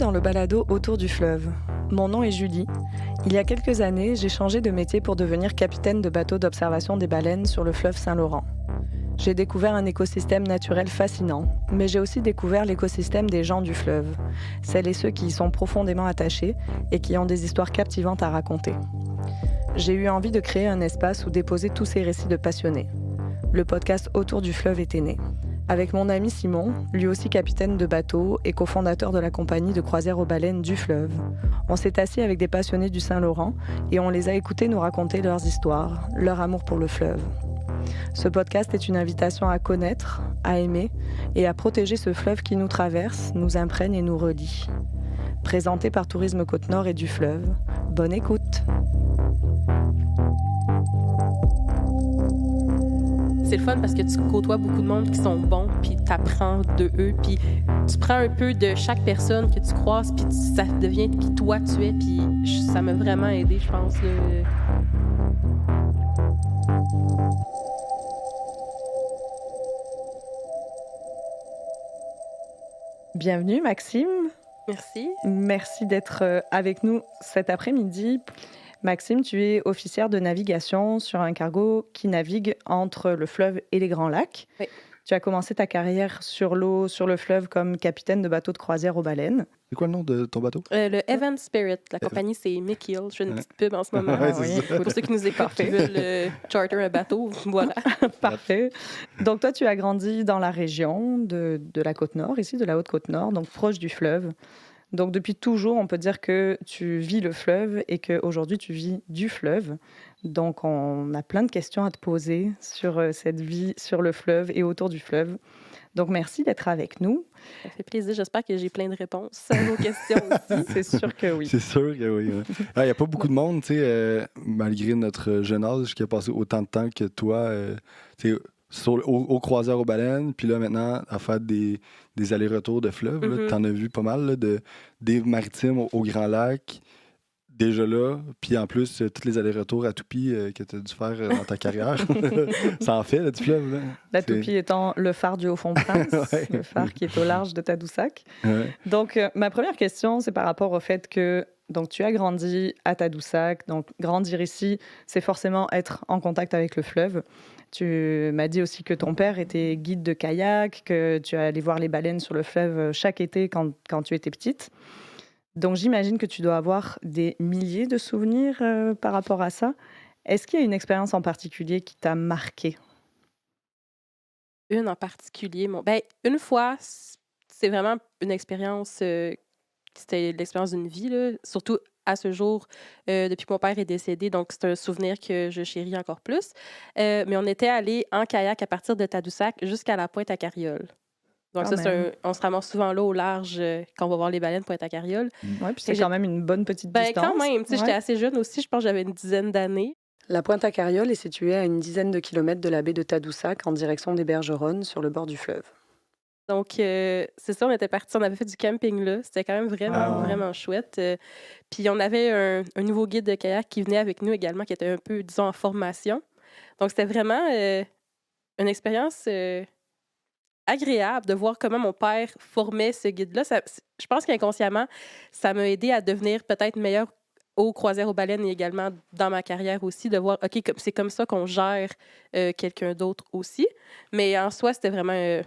dans le balado Autour du fleuve. Mon nom est Julie. Il y a quelques années, j'ai changé de métier pour devenir capitaine de bateau d'observation des baleines sur le fleuve Saint-Laurent. J'ai découvert un écosystème naturel fascinant, mais j'ai aussi découvert l'écosystème des gens du fleuve, celles et ceux qui y sont profondément attachés et qui ont des histoires captivantes à raconter. J'ai eu envie de créer un espace où déposer tous ces récits de passionnés. Le podcast Autour du fleuve était né. Avec mon ami Simon, lui aussi capitaine de bateau et cofondateur de la compagnie de croisière aux baleines du fleuve, on s'est assis avec des passionnés du Saint-Laurent et on les a écoutés nous raconter leurs histoires, leur amour pour le fleuve. Ce podcast est une invitation à connaître, à aimer et à protéger ce fleuve qui nous traverse, nous imprègne et nous relie. Présenté par Tourisme Côte-Nord et du fleuve. Bonne écoute! C'est le fun parce que tu côtoies beaucoup de monde qui sont bons, puis tu apprends de eux, puis tu prends un peu de chaque personne que tu croises, puis ça devient qui toi tu es, puis ça m'a vraiment aidé, je pense. Bienvenue Maxime. Merci. Merci d'être avec nous cet après-midi. Maxime, tu es officière de navigation sur un cargo qui navigue entre le fleuve et les Grands Lacs. Oui. Tu as commencé ta carrière sur l'eau, sur le fleuve, comme capitaine de bateau de croisière aux baleines. C'est quoi le nom de ton bateau? Le Evan Spirit. La compagnie, c'est Mick Hill. Je fais une petite pub en ce moment. Ouais, c'est ça. Pour ceux qui nous écoutent, qui veulent charter un bateau, voilà. Parfait. Donc toi, tu as grandi dans la région de la Côte-Nord, ici, de la Haute-Côte-Nord, donc proche du fleuve. Donc depuis toujours, on peut dire que tu vis le fleuve et qu'aujourd'hui, tu vis du fleuve. Donc on a plein de questions à te poser sur cette vie sur le fleuve et autour du fleuve. Donc merci d'être avec nous. Ça fait plaisir. J'espère que j'ai plein de réponses à vos questions aussi. C'est sûr que oui. C'est sûr que oui. Il n'y a pas beaucoup de monde, tu sais, malgré notre jeune âge, qui a passé autant de temps que toi, tu sais, au croisière aux baleines, puis là maintenant à faire des allers-retours de fleuve. Mm-hmm. Tu en as vu pas mal, là, des maritimes au Grand Lac, déjà là, puis en plus, tous les allers-retours à Toupie que tu as dû faire dans ta carrière. Ça en fait, là, du fleuve. Là. La Toupie étant le phare du Haut-Fond-de-France, Ouais. le phare qui est au large de Tadoussac. Ouais. Donc, ma première question, c'est par rapport au fait que donc, tu as grandi à Tadoussac. Donc, grandir ici, c'est forcément être en contact avec le fleuve. Tu m'as dit aussi que ton père était guide de kayak, que tu allais voir les baleines sur le fleuve chaque été quand tu étais petite. Donc, j'imagine que tu dois avoir des milliers de souvenirs par rapport à ça. Est-ce qu'il y a une expérience en particulier qui t'a marqué? Une en particulier. Une fois, c'est vraiment une expérience, c'était l'expérience d'une vie, là, surtout à ce jour, depuis que mon père est décédé. Donc, c'est un souvenir que je chéris encore plus. Mais on était allés en kayak à partir de Tadoussac jusqu'à la Pointe-à-Carriole. Donc, Quand ça, même. on se ramasse souvent là au large quand on va voir les baleines Pointe-à-Carriole. Oui, puis c'est Et quand même une bonne petite Ben, distance. quand même, tu sais, j'étais assez jeune aussi. Je pense que j'avais une dizaine d'années. La Pointe-à-Carriole est située à une dizaine de kilomètres de la baie de Tadoussac en direction des Bergeronnes sur le bord du fleuve. Donc, c'est ça, on était partis, on avait fait du camping là. C'était quand même vraiment, vraiment chouette. Puis, on avait un nouveau guide de kayak qui venait avec nous également, qui était un peu, disons, en formation. Donc, c'était vraiment une expérience agréable de voir comment mon père formait ce guide-là. Je pense qu'inconsciemment, ça m'a aidé à devenir peut-être meilleure aux croisières aux baleines et également dans ma carrière aussi, de voir, OK, c'est comme ça qu'on gère quelqu'un d'autre aussi. Mais en soi, c'était vraiment...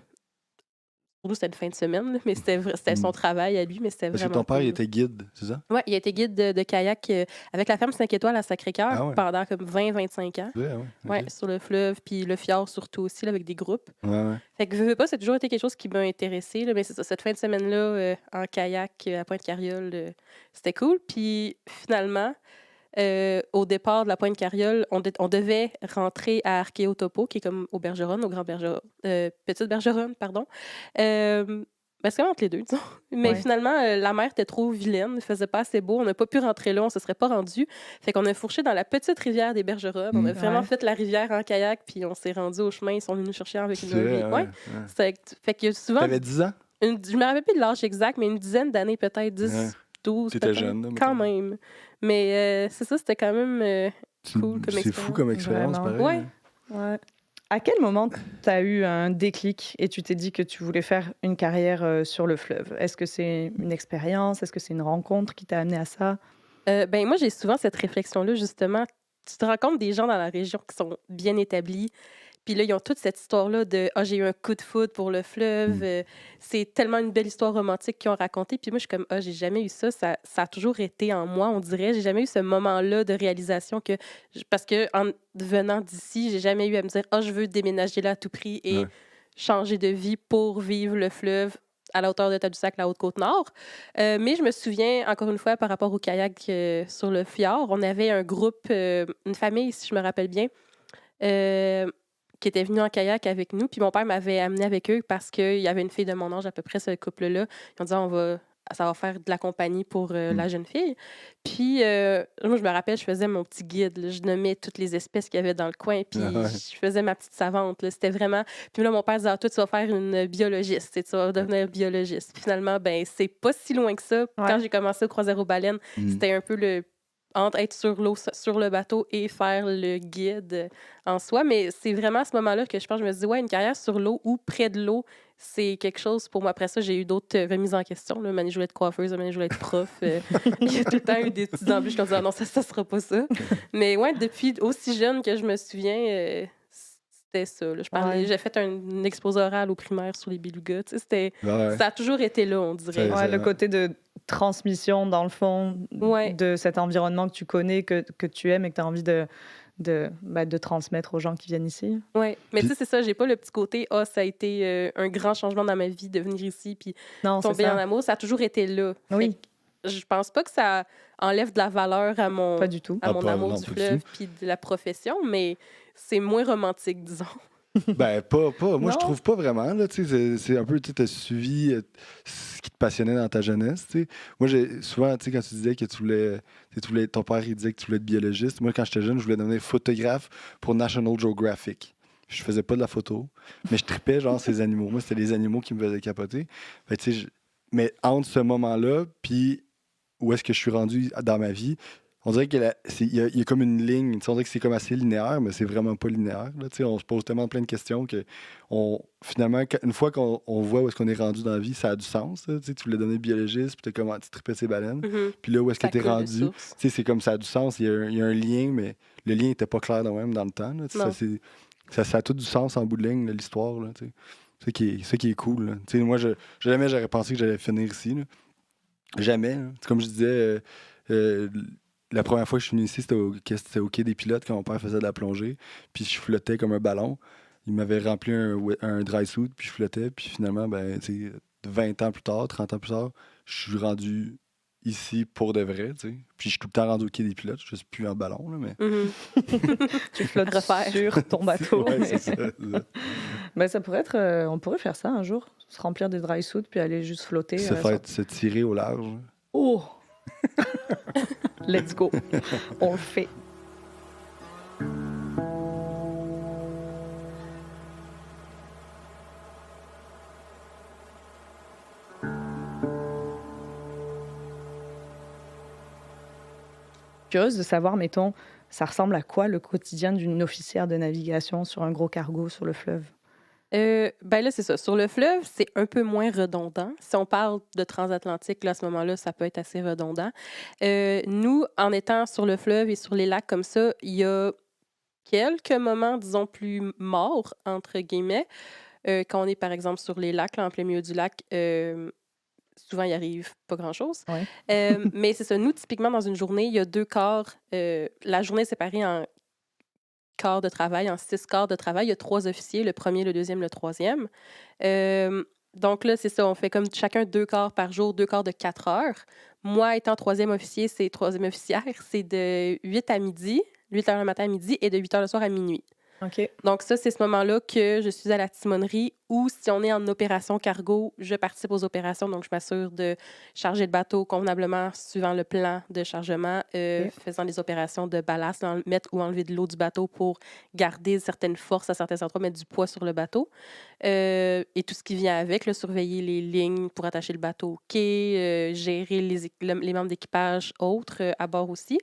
pour nous, c'était une fin de semaine, là, mais c'était son travail à lui, mais c'était Parce que vraiment ton père, cool. il était guide, c'est ça? Oui, il a été guide de kayak avec la ferme 5 étoiles à Sacré-Cœur Ah ouais. pendant comme 20-25 ans. Ouais, Ouais, sur le fleuve, puis le fjord surtout aussi, là, avec des groupes. Ouais. Fait que veux pas, c'est toujours été quelque chose qui m'a intéressée, là, mais c'est ça, cette fin de semaine-là, en kayak à Pointe-Carriole, c'était cool. Puis finalement, au départ de la Pointe-Carriole, on devait rentrer à Archéotopo, qui est comme au Bergeron, au Grand Bergeron, Petite Bergeronne, pardon. C'est comme entre les deux, disons. Mais Ouais. finalement, la mer était trop vilaine, il faisait pas assez beau, on n'a pas pu rentrer là, on se serait pas rendu. Fait qu'on a fourché dans la petite rivière des Bergeronnes. On a vraiment fait la rivière en kayak, puis on s'est rendu au chemin, ils sont venus nous chercher avec une C'est vrai, ouais. Fait que souvent... T'avais 10 ans? Je me rappelle plus de l'âge exact, mais une dizaine d'années peut-être, 10, 12 T'étais peut-être. jeune, là, quand mettons. même. Mais c'est ça, c'était quand même cool comme C'est expérience. fou comme expérience, Vraiment. pareil. Ouais. Ouais. À quel moment tu as eu un déclic et tu t'es dit que tu voulais faire une carrière sur le fleuve? Est-ce que c'est une expérience? Est-ce que c'est une rencontre qui t'a amené à ça? Ben, moi, j'ai souvent cette réflexion-là, justement. Tu te rends compte des gens dans la région qui sont bien établis. Puis là, ils ont toute cette histoire-là de « Ah, j'ai eu un coup de foudre pour le fleuve. C'est tellement une belle histoire romantique qu'ils ont racontée. Puis moi, je suis comme « Ah, j'ai jamais eu ça. Ça a toujours été en moi, on dirait. J'ai jamais eu ce moment-là de réalisation que... Parce que en venant d'ici, j'ai jamais eu à me dire « Ah, je veux déménager là à tout prix et changer de vie pour vivre le fleuve à la hauteur de Tadoussac, la Haute-Côte-Nord. » Mais je me souviens, encore une fois, par rapport au kayak sur le fjord, on avait un groupe, une famille, si je me rappelle bien, qui était venue en kayak avec nous. Puis mon père m'avait amené avec eux parce qu'il y avait une fille de mon âge, à peu près, ce couple-là. Ils ont dit, ça va faire de la compagnie pour la jeune fille. Puis moi, je me rappelle, je faisais mon petit guide. Là. Je nommais toutes les espèces qu'il y avait dans le coin. Puis je faisais ma petite savante. Là. C'était vraiment... Puis là, mon père disait, toi, tu vas faire une biologiste. Tu vas devenir biologiste. Puis finalement, ben c'est pas si loin que ça. Quand j'ai commencé au croisière aux baleines, c'était un peu entre être sur l'eau, sur le bateau et faire le guide en soi. Mais c'est vraiment à ce moment-là que je pense, je me dis, une carrière sur l'eau ou près de l'eau, c'est quelque chose pour moi. Après ça, j'ai eu d'autres remises en question. Mané, je voulais être coiffeuse, Mané, je voulais être prof. Il y a tout le temps eu des petites embûches qui ont dit, non, ça sera pas ça. Mais depuis aussi jeune que je me souviens, c'était ça. Là. J'ai fait un exposé oral au primaire sur les belugas. Ça a toujours été là, on dirait. Le côté de transmission, dans le fond, de cet environnement que tu connais, que tu aimes et que tu as envie de transmettre aux gens qui viennent ici. Oui, mais tu sais, c'est ça, j'ai pas le petit côté, ça a été un grand changement dans ma vie de venir ici puis tomber en amour. Ça a toujours été là. Oui. Je pense pas que ça enlève de la valeur à mon, pas du tout. À mon amour du fleuve puis de la profession, mais c'est moins romantique, disons. Ben, pas. Moi, je trouve pas vraiment. Là, c'est un peu, tu as suivi ce qui te passionnait dans ta jeunesse. T'sais. Moi, souvent, quand tu disais que tu voulais, ton père, il disait que tu voulais être biologiste. Moi, quand j'étais jeune, je voulais devenir photographe pour National Geographic. Je faisais pas de la photo, mais je tripais, genre, ces animaux. Moi, c'était les animaux qui me faisaient capoter. Fait, mais entre ce moment-là, puis où est-ce que je suis rendu dans ma vie, on dirait qu'il y a comme une ligne. On dirait que c'est comme assez linéaire, mais c'est vraiment pas linéaire. Là, on se pose tellement plein de questions que finalement, une fois qu'on voit où est-ce qu'on est rendu dans la vie, ça a du sens. Là, tu voulais devenir biologiste, puis tu trippais ces baleines. Puis là, où est-ce que tu es rendu, c'est comme ça a du sens. Il y a un lien, mais le lien n'était pas clair dans le temps. Là, ça a tout du sens en bout de ligne, là, l'histoire. Là, c'est ça qui est cool. Là. Moi, jamais j'aurais pensé que j'allais finir ici. Là. Jamais. Là. Comme je disais... la première fois que je suis venu ici, c'était au quai des pilotes quand mon père faisait de la plongée. Puis je flottais comme un ballon. Il m'avait rempli un dry suit, puis je flottais. Puis finalement, 20 ans plus tard, 30 ans plus tard, je suis rendu ici pour de vrai. T'sais. Puis je suis tout le temps rendu au quai des pilotes. Je ne suis plus en ballon, là, mais... Tu flottes sur ton bateau. C'est ça. Ça pourrait être... on pourrait faire ça un jour. Se remplir des dry suits, puis aller juste flotter. Se tirer au large. Oh! Let's go. On le fait. Curieuse de savoir, mettons, ça ressemble à quoi le quotidien d'une officière de navigation sur un gros cargo sur le fleuve? Là, c'est ça. Sur le fleuve, c'est un peu moins redondant. Si on parle de transatlantique, là, à ce moment-là, ça peut être assez redondant. Nous, en étant sur le fleuve et sur les lacs comme ça, il y a quelques moments, disons, plus morts, entre guillemets. Quand on est, par exemple, sur les lacs, là, en plein milieu du lac, souvent, il arrive pas grand-chose. Ouais. Mais c'est ça. Nous, typiquement, dans une journée, il y a 2 quarts. La journée est séparée en quarts de travail, en 6 quarts de travail. Il y a 3 officiers, le premier, le deuxième, le troisième. Donc là, c'est ça, on fait comme chacun 2 quarts par jour, 2 quarts de 4 heures. Moi, étant troisième officier, c'est troisième officière, c'est de 8 à midi, 8 heures le matin à midi et de 8 heures le soir à minuit. OK. Donc ça, c'est ce moment-là que je suis à la timonerie ou si on est en opération cargo, je participe aux opérations. Donc, je m'assure de charger le bateau convenablement suivant le plan de chargement, faisant les opérations de ballast, mettre ou enlever de l'eau du bateau pour garder certaines forces à certains endroits, mettre du poids sur le bateau. Et tout ce qui vient avec, là, surveiller les lignes pour attacher le bateau au quai, gérer les membres d'équipage autres à bord aussi.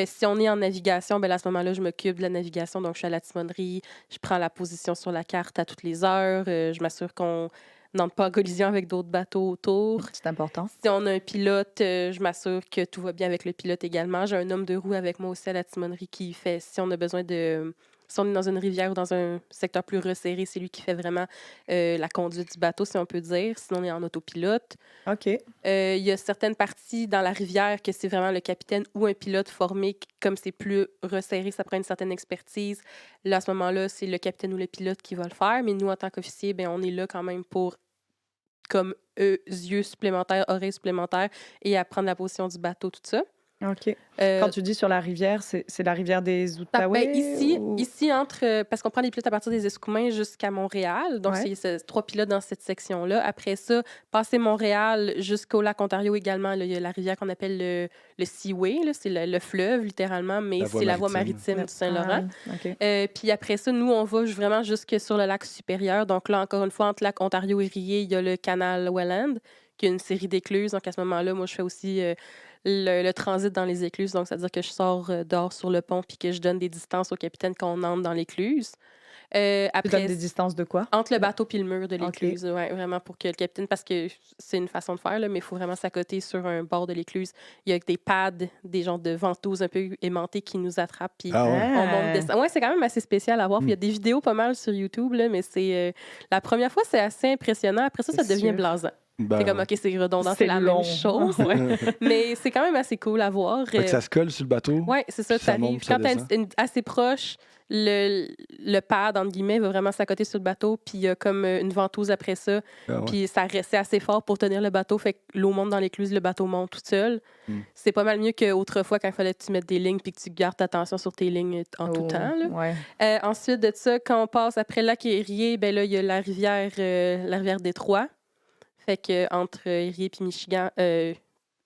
Si on est en navigation, ben là, à ce moment-là, je m'occupe de la navigation. Donc, je suis à la timonerie, je prends la position sur la carte à toutes les heures, je m'assure qu'on n'entre pas en collision avec d'autres bateaux autour. C'est important. Si on a un pilote, je m'assure que tout va bien avec le pilote également. J'ai un homme de roue avec moi aussi à la timonerie qui fait, si on a besoin de... Si on est dans une rivière ou dans un secteur plus resserré, c'est lui qui fait vraiment la conduite du bateau, si on peut dire. Sinon, on est en autopilote. OK. Il y a certaines parties dans la rivière que c'est vraiment le capitaine ou un pilote formé. Comme c'est plus resserré, ça prend une certaine expertise. Là, à ce moment-là, c'est le capitaine ou le pilote qui va le faire. Mais nous, en tant qu'officier, ben, on est là quand même pour, comme yeux supplémentaires, oreilles supplémentaires et apprendre la position du bateau, tout ça. OK. Quand tu dis sur la rivière, c'est la rivière des Outaouais? Ici entre... parce qu'on prend les pilotes à partir des Escoumins jusqu'à Montréal. Donc, c'est 3 pilotes dans cette section-là. Après ça, passer Montréal jusqu'au lac Ontario également, là, il y a la rivière qu'on appelle le Seaway. Là, c'est le fleuve, littéralement, mais c'est la voie maritime du Saint-Laurent. Okay. Puis après ça, nous, on va vraiment jusque sur le lac supérieur. Donc là, encore une fois, entre lac Ontario et Rier, il y a le canal Welland, qui a une série d'écluses. Donc à ce moment-là, moi, je fais aussi... le transit dans les écluses, donc c'est-à-dire que je sors dehors sur le pont puis que je donne des distances au capitaine quand on entre dans l'écluse. Tu donnes des distances de quoi? Entre le bateau puis le mur de l'écluse, ouais, vraiment pour que le capitaine, parce que c'est une façon de faire, là, mais il faut vraiment s'accoter sur un bord de l'écluse. Il y a des pads, des genres de ventouses un peu aimantées qui nous attrapent, puis on monte, descend. Ouais, c'est quand même assez spécial à voir. Puis il y a des vidéos pas mal sur YouTube, là, mais c'est la première fois, c'est assez impressionnant. Après ça, ça devient blasant. C'est comme, OK, c'est redondant, c'est la même chose. Mais c'est quand même assez cool à voir. Fait que ça se colle sur le bateau. Oui, c'est ça, tu arrives. Quand tu es assez proche, le pad, entre guillemets, va vraiment s'accoter sur le bateau, puis il y a comme une ventouse après ça. Puis ça restait assez fort pour tenir le bateau, fait que l'eau monte dans l'écluse, le bateau monte tout seul. C'est pas mal mieux qu'autrefois quand il fallait que tu mettes des lignes puis que tu gardes attention sur tes lignes en tout temps. Là. Ensuite de ça, quand on passe après lac et Rier, ben là, il y a la rivière Détroit. Fait qu'entre Rier et Michigan,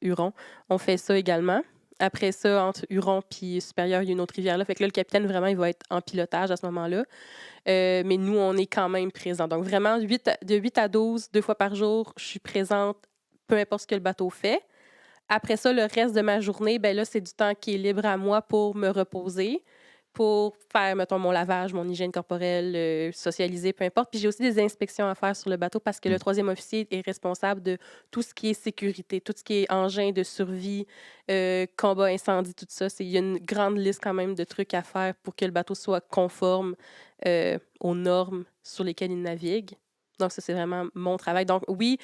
Huron, on fait ça également. Après ça, entre Huron et Supérieur, il y a une autre rivière là. Fait que là, le capitaine, vraiment, il va être en pilotage à ce moment-là. Mais nous, on est quand même présents. Donc, vraiment, de 8 à 12, 2 fois par jour, je suis présente, peu importe ce que le bateau fait. Après ça, le reste de ma journée, ben là, c'est du temps qui est libre à moi pour me reposer, pour faire, mettons, mon lavage, mon hygiène corporelle, socialiser, peu importe. Puis j'ai aussi des inspections à faire sur le bateau parce que le 3e officier est responsable de tout ce qui est sécurité, tout ce qui est engin de survie, combat, incendie, tout ça. Il y a une grande liste quand même de trucs à faire pour que le bateau soit conforme aux normes sur lesquelles il navigue. Donc ça, c'est vraiment mon travail. Donc oui,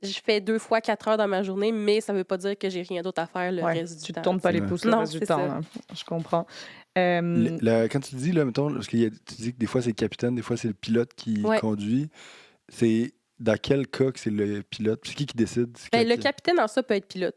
je fais 2 fois 4 heures dans ma journée, mais ça ne veut pas dire que j'ai rien d'autre à faire le reste du temps. Tu ne tournes pas les pouces le reste du temps. Hein. Je comprends. Quand tu dis, là, mettons, parce que tu dis que des fois c'est le capitaine, des fois c'est le pilote qui conduit, c'est dans quel cas que c'est le pilote? C'est qui décide? Le capitaine, en ça, peut être pilote.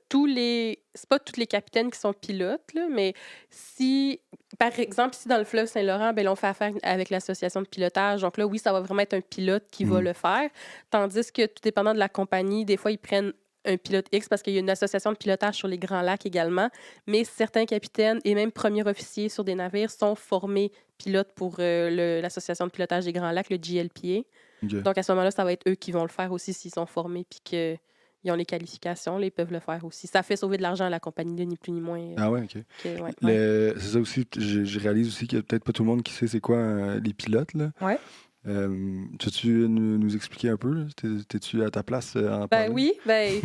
C'est pas tous les capitaines qui sont pilotes, là, mais si, par exemple, ici dans le fleuve Saint-Laurent, ben, on fait affaire avec l'association de pilotage. Donc là, oui, ça va vraiment être un pilote qui va le faire. Tandis que, tout dépendant de la compagnie, des fois, ils prennent un pilote X parce qu'il y a une association de pilotage sur les Grands Lacs également. Mais certains capitaines et même premiers officiers sur des navires sont formés pilotes pour l'association de pilotage des Grands Lacs, le GLPA. Okay. Donc, à ce moment-là, ça va être eux qui vont le faire aussi s'ils sont formés puis qu'ils ont les qualifications. Là, ils peuvent le faire aussi. Ça fait sauver de l'argent à la compagnie, là, ni plus ni moins. Ah ouais, OK. C'est ça aussi, je réalise aussi qu'il n'y a peut-être pas tout le monde qui sait c'est quoi les pilotes. Là. Ouais. Tu nous expliquer un peu? T'es-tu à ta place en parler? Oui,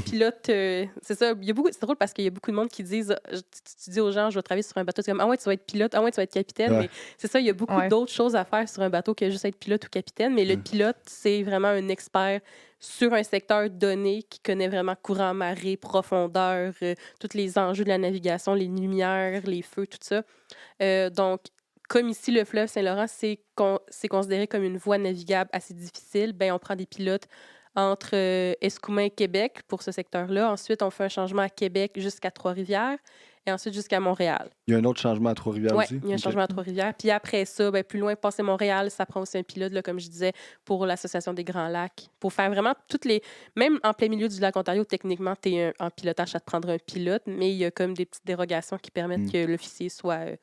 pilote, c'est ça. C'est drôle parce qu'il y a beaucoup de monde qui disent, tu dis aux gens, je vais travailler sur un bateau, c'est comme, ah ouais, tu vas être pilote, ah ouais, tu vas être capitaine. Mais c'est ça, il y a beaucoup d'autres choses à faire sur un bateau que juste être pilote ou capitaine. Mais le pilote, c'est vraiment un expert sur un secteur donné qui connaît vraiment courant, marée, profondeur, tous les enjeux de la navigation, les lumières, les feux, tout ça. Donc, comme ici, le fleuve Saint-Laurent, c'est considéré comme une voie navigable assez difficile, on prend des pilotes entre Escoumins et Québec pour ce secteur-là. Ensuite, on fait un changement à Québec jusqu'à Trois-Rivières. et ensuite jusqu'à Montréal. Il y a un autre changement à Trois-Rivières Oui, aussi? il y a un changement à Trois-Rivières. Puis après ça, plus loin, passer Montréal, ça prend aussi un pilote, là, comme je disais, pour l'Association des Grands Lacs. Pour faire vraiment toutes les... Même en plein milieu du lac Ontario, techniquement, tu es en pilotage, ça te prendra un pilote, mais il y a comme des petites dérogations qui permettent que l'officier soit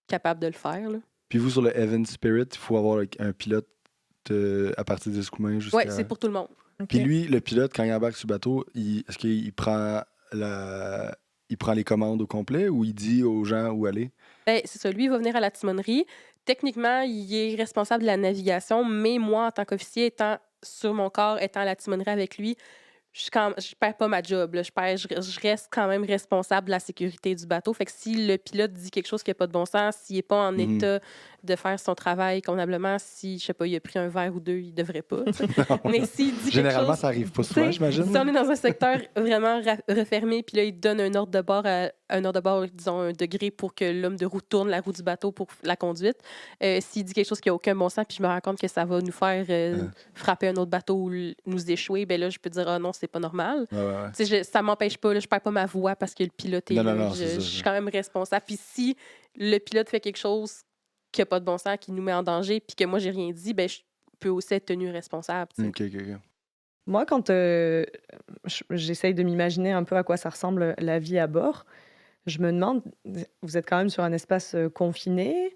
capable de le faire. Là. Puis vous, sur le Evan Spirit, il faut avoir un pilote à partir des Escoumins jusqu'à... Oui, c'est pour tout le monde. Puis lui, le pilote, quand il embarque sur le bateau, est-ce qu'il prend il prend les commandes au complet ou il dit aux gens où aller? Ben, c'est ça. Lui, il va venir à la timonerie. Techniquement, il est responsable de la navigation, mais moi, en tant qu'officier, étant sur mon corps, étant à la timonerie avec lui, je perds pas ma job. Là. Je reste quand même responsable de la sécurité du bateau. Fait que si le pilote dit quelque chose qui n'a pas de bon sens, s'il n'est pas en état de faire son travail convenablement, si, je sais pas, il a pris un verre ou deux, il devrait pas. Mais s'il dit généralement, quelque chose, ça arrive pas souvent, j'imagine. Si on est dans un secteur vraiment refermé, puis là, il donne un ordre de bord, disons, un degré pour que l'homme de roue tourne la roue du bateau pour la conduite. S'il dit quelque chose qui n'a aucun bon sens, puis je me rends compte que ça va nous faire frapper un autre bateau ou nous échouer, ben là, je peux dire, ah non, c'est pas normal. Ça m'empêche pas, là, je perds pas ma voix parce que le pilote est là. Je suis quand même responsable. Puis si le pilote fait quelque chose qui n'a pas de bon sens, qui nous met en danger, puis que moi, j'ai rien dit, ben je peux aussi être tenu responsable. OK. Moi, quand j'essaye de m'imaginer un peu à quoi ça ressemble la vie à bord, je me demande, vous êtes quand même sur un espace confiné.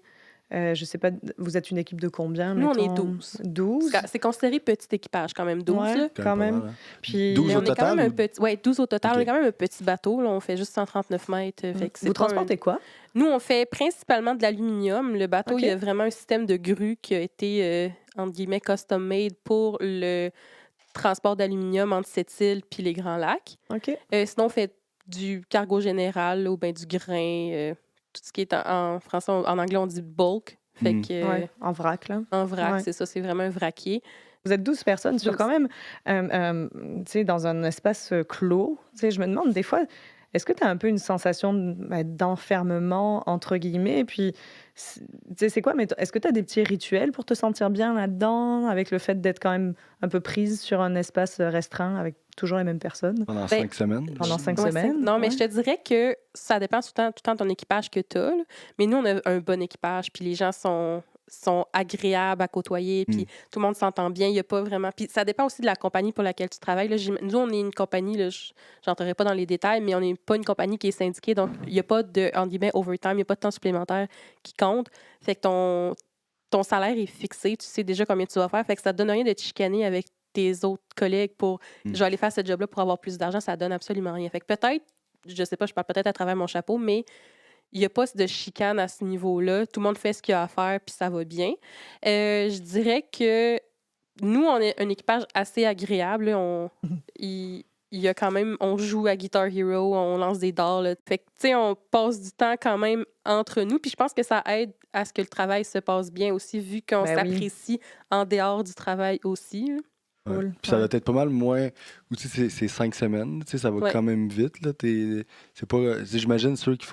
Je sais pas, vous êtes une équipe de combien? Nous, on est 12. 12? C'est considéré petit équipage quand même, 12. Ouais, là. quand même. Mal, hein. Puis, 12 au total? Oui, 12 au total. Okay. On est quand même un petit bateau. Là. On fait juste 139 mètres. Fait que vous transportez quoi? Nous, on fait principalement de l'aluminium. Le bateau, il y a vraiment un système de grue qui a été, entre guillemets, custom-made pour le transport d'aluminium entre cette île puis les Grands Lacs. Sinon, on fait du cargo général ou bien du grain, tout ce qui est en français, en anglais, on dit bulk. Fait que, en vrac, là. En vrac, c'est ça, c'est vraiment un vraquier. Vous êtes 12 personnes sur quand même, dans un espace clos. Je me demande des fois, est-ce que tu as un peu une sensation d'enfermement, entre guillemets? Et puis, c'est quoi? Mais est-ce que tu as des petits rituels pour te sentir bien là-dedans, avec le fait d'être quand même un peu prise sur un espace restreint avec toujours les mêmes personnes? Pendant 5 semaines? Pendant 5 semaines? Non, mais je te dirais que ça dépend tout le temps de ton équipage que tu as. Mais nous, on a un bon équipage, puis les gens sont agréables à côtoyer, puis tout le monde s'entend bien. Il y a pas vraiment... Puis ça dépend aussi de la compagnie pour laquelle tu travailles. Là, nous, on est une compagnie, là, je n'entrerai pas dans les détails, mais on n'est pas une compagnie qui est syndiquée, donc il n'y a pas de, entre guillemets, overtime, il n'y a pas de temps supplémentaire qui compte. Fait que ton salaire est fixé, tu sais déjà combien tu vas faire, fait que ça ne te donne rien de te chicaner avec tes autres collègues pour je vais aller faire ce job-là pour avoir plus d'argent, ça donne absolument rien. Fait que peut-être, je sais pas, je parle peut-être à travers mon chapeau, mais il n'y a pas de chicane à ce niveau-là. Tout le monde fait ce qu'il a à faire, puis ça va bien. Je dirais que nous, on est un équipage assez agréable. Il y a quand même... On joue à Guitar Hero, on lance des dards. Là. Fait que, tu sais, on passe du temps quand même entre nous. Puis je pense que ça aide à ce que le travail se passe bien aussi, vu qu'on s'apprécie en dehors du travail aussi. Là. Cool. Puis ça doit être pas mal moins. Ou tu sais, c'est 5 semaines, tu sais, ça va quand même vite. Là. C'est pas. J'imagine ceux qui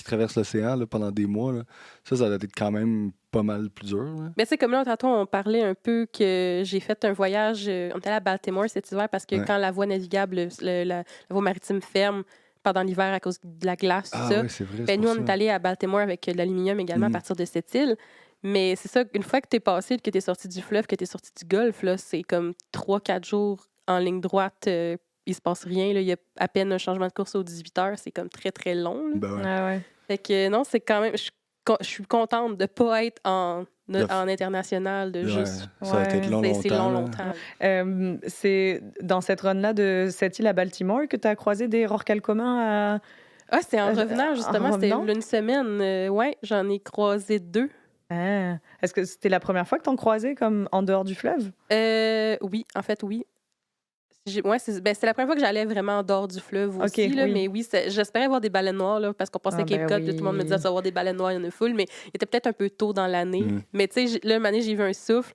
traversent l'océan là, pendant des mois, là, ça doit être quand même pas mal plus dur. Mais c'est comme là, tantôt, on parlait un peu que j'ai fait un voyage. On était allé à Baltimore cet hiver parce que quand la voie navigable, la voie maritime ferme pendant l'hiver à cause de la glace, tout ça. C'est vrai, nous, on est allé à Baltimore avec de l'aluminium également à partir de cette île. Mais c'est ça, une fois que tu es passé, que tu es sorti du fleuve, que tu es sorti du golfe, là, c'est comme 3-4 jours en ligne droite. Il se passe rien. Là. Il y a à peine un changement de course aux 18 heures. C'est comme très, très long. Fait que non, c'est quand même... Je suis contente de ne pas être en international. Juste, ça va être longtemps. C'est dans cette run-là de cette île à Baltimore que tu as croisé des rorquals communs à... c'est en revenant, justement. C'était une semaine. J'en ai croisé 2. Est-ce que c'était la première fois que t'en croisais comme en dehors du fleuve? Oui, en fait, oui. C'est la première fois que j'allais vraiment en dehors du fleuve aussi. Là, mais oui, j'espérais voir des baleines noires là, parce qu'on pensait Cape Cod, tout le monde me disait ça va avoir des baleines noires, il y en a full, mais il était peut-être un peu tôt dans l'année. Mais tu sais, là, une année, j'ai vu un souffle.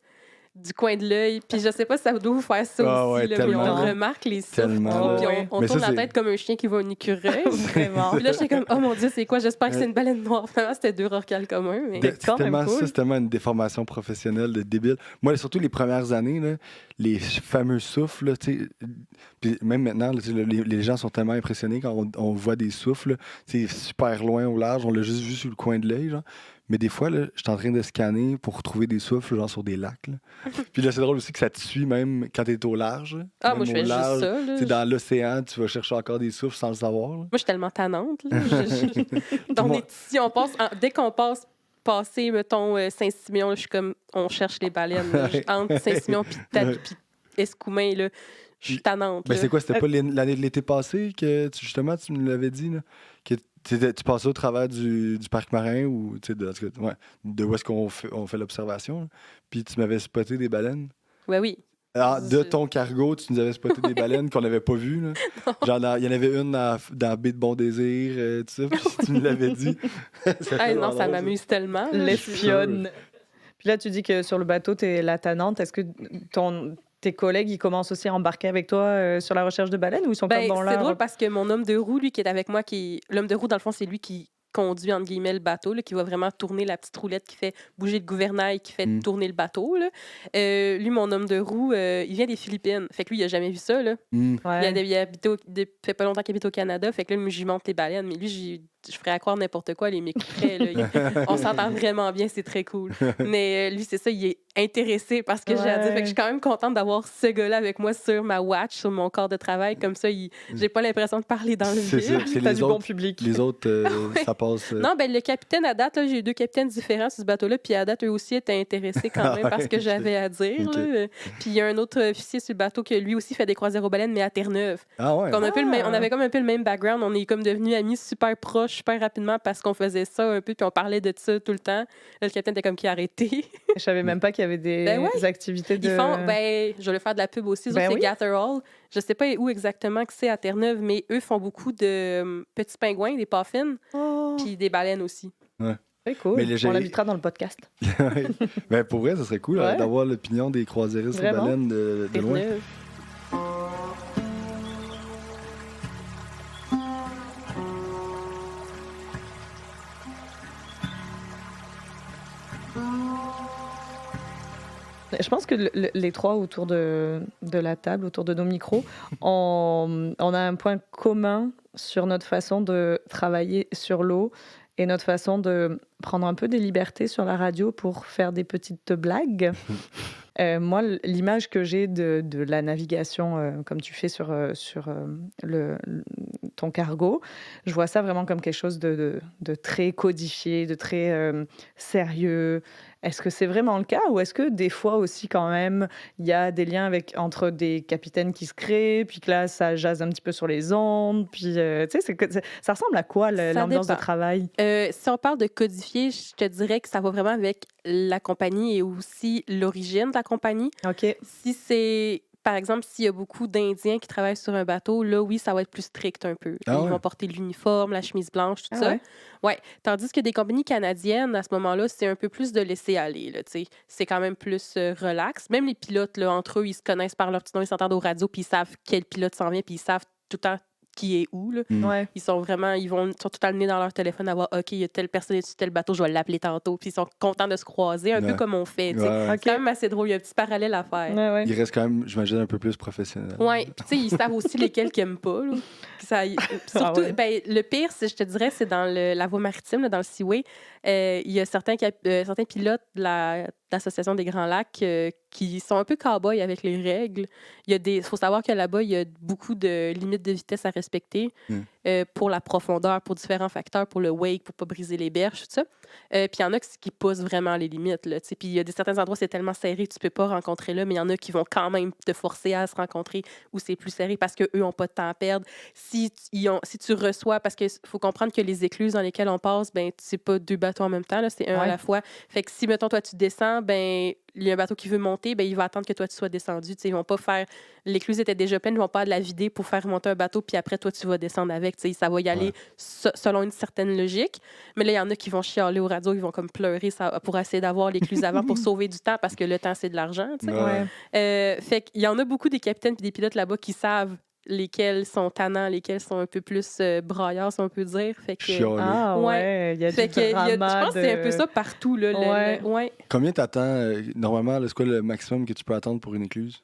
du coin de l'œil. Puis je sais pas si ça doit vous faire ça aussi. Là, mais on remarque les souffles. Puis on tourne la tête comme un chien qui va à un écureuil. Vraiment. Puis là, j'étais comme, oh mon Dieu, c'est quoi? J'espère que c'est une baleine noire. Finalement, c'était 2 rorquals communs. Mais... C'est tellement une déformation professionnelle de débile. Moi, surtout les premières années, là, les fameux souffles, puis même maintenant, là, les gens sont tellement impressionnés quand on voit des souffles, super loin au large, on l'a juste vu sur le coin de l'œil, genre. Mais des fois, je suis en train de scanner pour trouver des souffles, genre sur des lacs. Là. Puis là, c'est drôle aussi que ça te suit même quand t'es au large. Moi, je fais juste ça. Là, dans l'océan, tu vas chercher encore des souffles sans le savoir. Là. Moi, je suis tellement tannante. Là. Ici, on passe, dès qu'on passe passer, mettons, Saint-Siméon, je suis comme, on cherche les baleines. Là, entre Saint-Siméon puis Escoumins, là, je suis tannante. C'est quoi, c'était pas l'année de l'été passé que, justement, tu me l'avais dit, là, que tu passais au travers du parc marin ou de où est-ce qu'on fait l'observation, puis tu m'avais spoté des baleines? Oui. Alors, de ton cargo, tu nous avais spoté des baleines qu'on n'avait pas vues. Genre, il y en avait une dans la baie de Bon-Désir, tout ça, puis tu me l'avais dit. Ça m'amuse tellement. L'espionne. Puis là, tu dis que sur le bateau, tu es la tannante. Est-ce que tes collègues, ils commencent aussi à embarquer avec toi sur la recherche de baleines ou ils sont comme dans C'est drôle parce que mon homme de roue, lui, qui est avec moi, l'homme de roue, dans le fond, c'est lui qui conduit, entre guillemets, le bateau, là, qui va vraiment tourner la petite roulette qui fait bouger le gouvernail, qui fait tourner le bateau. Là. Lui, mon homme de roue, il vient des Philippines. Fait que lui, il a jamais vu ça. Là. Il fait pas longtemps qu'il habite au Canada. Fait que là, j'y monte les baleines. Mais lui, je ferais à croire n'importe quoi, les m'écouterait. On s'entend vraiment bien, c'est très cool. Mais lui, c'est ça, il est intéressé par ce que j'ai à dire. Fait que je suis quand même contente d'avoir ce gars-là avec moi sur ma watch, sur mon corps de travail. Comme ça, j'ai pas l'impression de parler dans le vide. C'est du bon public. Les autres, ça passe... Non, le capitaine, à date, là, j'ai eu 2 capitaines différents sur ce bateau-là. Puis à date, eux aussi étaient intéressés quand même par ce que j'avais à dire. Là. Puis il y a un autre officier sur le bateau qui, lui aussi, fait des croisières aux baleines, mais à Terre-Neuve. Ah ouais? On avait comme un peu le même background. On est comme devenus amis super proches, super rapidement parce qu'on faisait ça un peu, puis on parlait de ça tout le temps. Là, le capitaine était comme qui a arrêté. Je savais même pas qu'il y avait des activités de... Ils font, je vais faire de la pub aussi, c'est Gather All. Je sais pas où exactement que c'est à Terre-Neuve, mais eux font beaucoup de petits pingouins, des puffins, puis des baleines aussi. Ouais. C'est cool. On l'invitera dans le podcast. Pour vrai, ça serait cool d'avoir l'opinion des croisiéristes aux baleines de loin. Je pense que les trois autour de la table, autour de nos micros, on a un point commun sur notre façon de travailler sur l'eau et notre façon de prendre un peu des libertés sur la radio pour faire des petites blagues. Moi, l'image que j'ai de la navigation, comme tu fais sur ton cargo, je vois ça vraiment comme quelque chose de très codifié, de très sérieux. Est-ce que c'est vraiment le cas ou est-ce que des fois aussi quand même il y a des liens entre des capitaines qui se créent, puis que là ça jase un petit peu sur les ondes, puis tu sais, ça ressemble à quoi l'ambiance de travail? Si on parle de codifier, je te dirais que ça va vraiment avec la compagnie et aussi l'origine de la compagnie. OK. Si c'est... Par exemple, s'il y a beaucoup d'Indiens qui travaillent sur un bateau, là, oui, ça va être plus strict un peu. Ils vont porter l'uniforme, la chemise blanche, tout ça. Ouais. Tandis que des compagnies canadiennes, à ce moment-là, c'est un peu plus de laisser aller. Là, c'est quand même plus relax. Même les pilotes, là, entre eux, ils se connaissent par leur petit nom, ils s'entendent au radio, puis ils savent quel pilote s'en vient, puis ils savent tout le temps qui est où. Là. Ouais. Ils sont vraiment, sont tout le temps le nez dans leur téléphone à voir, OK, il y a telle personne sur tel bateau, je vais l'appeler tantôt. Puis ils sont contents de se croiser, un peu comme on fait. C'est quand même assez drôle, il y a un petit parallèle à faire. Ils restent quand même, j'imagine, un peu plus professionnels. Oui, puis ils savent aussi lesquels qu'ils n'aiment pas. Là. Surtout, le pire, je te dirais, c'est dans la voie maritime, là, dans le Seaway. Il y a certains pilotes de l'Association des Grands Lacs qui sont un peu cow-boys avec les règles. Il faut savoir que là-bas, il y a beaucoup de limites de vitesse à respecter pour la profondeur, pour différents facteurs, pour le wake, pour ne pas briser les berges, tout ça. Puis il y en a qui poussent vraiment les limites. Là, puis il y a certains endroits où c'est tellement serré que tu ne peux pas rencontrer là, mais il y en a qui vont quand même te forcer à se rencontrer où c'est plus serré parce qu'eux n'ont pas de temps à perdre. Si tu reçois, parce qu'il faut comprendre que les écluses dans lesquelles on passe, c'est pas 2 bateaux en même temps, là, c'est un à la fois. Fait que si, mettons, toi, tu descends, il y a un bateau qui veut monter, ben, il va attendre que toi, tu sois descendu. T'sais, ils vont pas faire... L'écluse était déjà pleine, ils vont pas la vider pour faire monter un bateau, puis après, toi, tu vas descendre avec. T'sais, ça va y aller selon une certaine logique. Mais là, il y en a qui vont chialer au radio, ils vont comme pleurer pour essayer d'avoir l'écluse avant pour sauver du temps, parce que le temps, c'est de l'argent. Fait qu'il y en a beaucoup des capitaines et des pilotes là-bas qui savent lesquels sont tannants, lesquels sont un peu plus braillards, si on peut dire. Fait que, il y a du drama. Je pense que c'est un peu ça partout. Là, Combien t'attends, normalement, c'est quoi le maximum que tu peux attendre pour une écluse?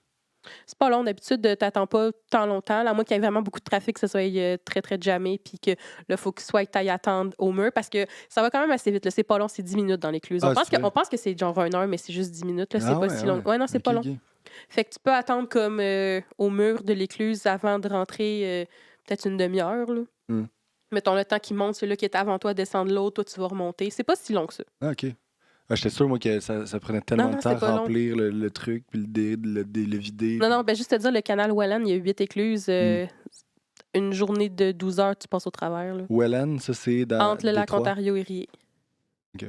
C'est pas long. D'habitude, t'attends pas tant longtemps. Là, à moins qu'il y ait vraiment beaucoup de trafic, que ce soit très, très jammé, puis que là, faut que soit t'ailles attendre au mur, parce que ça va quand même assez vite. Là. C'est pas long, c'est 10 minutes dans l'écluse. On pense que c'est genre 1 heure, mais c'est juste 10 minutes. Là. C'est pas si long. Ouais, non, c'est pas long. Fait que tu peux attendre comme au mur de l'écluse avant de rentrer peut-être une demi-heure. Là. Mettons le temps qui monte, celui-là qui est avant toi, descendre l'autre, toi, tu vas remonter. C'est pas si long que ça. Ah, OK. J'étais sûr, moi, que ça prenait tellement de temps à remplir le truc, puis le vider. Non, ben juste te dire, le canal Welland, il y a 8 écluses. Une journée de 12 heures, tu passes au travers. Là. Welland, ça, c'est dans entre le lac Ontario et Rier. OK.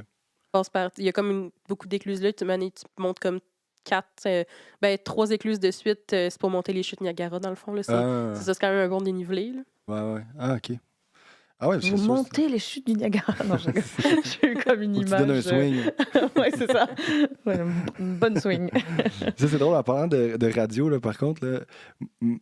Il y a comme beaucoup d'écluses là. Tu montes comme 3 écluses de suite. C'est pour monter les chutes Niagara, dans le fond. Là. C'est quand même un bon dénivelé. Là. Ouais. Ah, OK. Ah ouais, vous montez les chutes du Niagara. Non, j'ai eu comme une image. Tu donnes un swing. Oui, c'est ça. Ouais, une bonne swing. Ça, c'est drôle. En parlant de radio, là, par contre, là,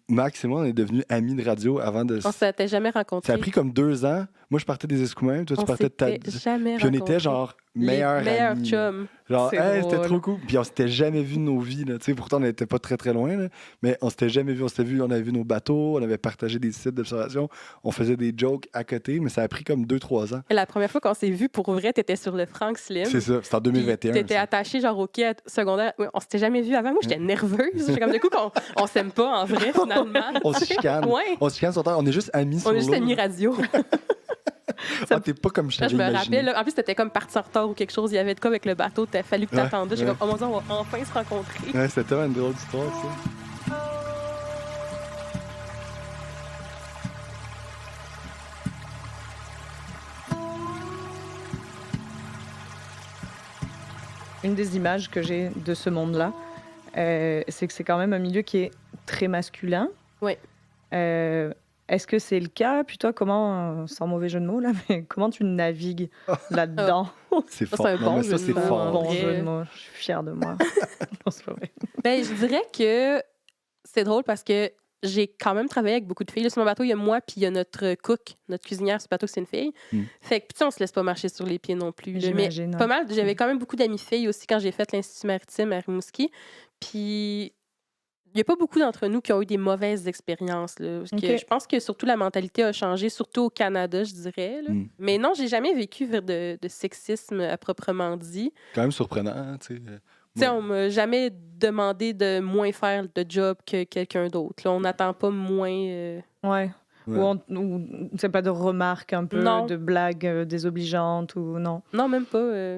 Max et moi, on est devenus amis de radio avant de... On s'était jamais rencontrés. Ça a pris comme 2 ans. Moi, je partais des Escoumins, toi, tu partais de ta... jamais Puis on était genre meilleurs amis. chums. Genre, c'était trop cool. Puis on s'était jamais vu de nos vies. Là. Pourtant, on n'était pas très, très loin. Là. Mais on s'était jamais vu. On avait vu nos bateaux. On avait partagé des sites d'observation. On faisait des jokes à côté. Mais ça a pris comme 2-3 ans. Et la première fois qu'on s'est vu, pour vrai, t'étais sur le Frank Slim. C'est ça. C'était en 2021. T'étais attaché genre au quai secondaire. On s'était jamais vu avant. Moi, j'étais nerveuse. J'étais comme, du coup, qu'on s'aime pas en vrai, finalement. On se chicane. On se chicane sur terre. On est juste amis sur l'eau. On est juste amis radio. T'es pas comme je t'avais imaginé. Je me rappelle, en plus, t'étais comme parti en retard ou quelque chose. Il y avait de quoi avec le bateau. T'as fallu que t'attendais. J'ai comme, oh mon Dieu, on va enfin se rencontrer. Ouais, c'était tellement une drôle d'histoire, ça. Une des images que j'ai de ce monde-là, c'est que c'est quand même un milieu qui est très masculin. Oui. Est-ce que c'est le cas? Puis toi, comment, sans mauvais jeu de mots, là, mais comment tu navigues là-dedans? C'est fort. C'est un bon jeu de mots. Bon jeu de mots. Je suis fière de moi. Non, c'est pas vrai. Ben, je dirais que c'est drôle parce que j'ai quand même travaillé avec beaucoup de filles. Là, sur mon bateau, il y a moi, puis il y a notre cook, notre cuisinière sur le bateau, c'est une fille. Fait que, puis on se laisse pas marcher sur les pieds non plus. Là. Mais pas mal, j'avais quand même beaucoup d'amis filles aussi quand j'ai fait l'Institut maritime à Rimouski. Puis il n'y a pas beaucoup d'entre nous qui ont eu des mauvaises expériences. Là, parce que je pense que surtout la mentalité a changé, surtout au Canada, je dirais. Là. Mais non, j'ai jamais vécu de sexisme à proprement dit. Quand même surprenant, tu sais. Tu sais, on m'a jamais demandé de moins faire de job que quelqu'un d'autre. Là, on n'attend pas moins... Ouais. Ou c'est pas de remarques un peu, de blagues désobligeantes ou non? Non, même pas.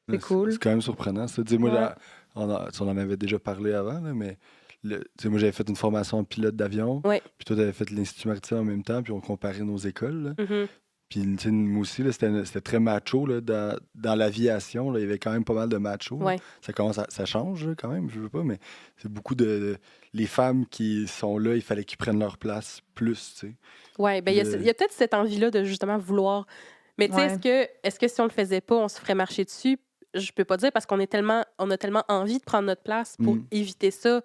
C'est cool. C'est quand même surprenant. Ça. Moi, on en avait déjà parlé avant, là, mais moi, j'avais fait une formation en pilote d'avion. Ouais. Puis toi, tu avais fait l'Institut maritime en même temps, puis on comparait nos écoles. Là. Mm-hmm. Puis moi aussi, là, c'était très macho. Là, dans l'aviation, là, il y avait quand même pas mal de macho. Ouais. Ça change là, quand même, je veux pas, mais c'est beaucoup les femmes qui sont là, il fallait qu'ils prennent leur place plus, tu sais. Oui, bien, il y a peut-être cette envie-là de justement vouloir... Mais tu sais, est-ce que si on le faisait pas, on se ferait marcher dessus? Je peux pas dire parce qu'on a tellement envie de prendre notre place pour éviter ça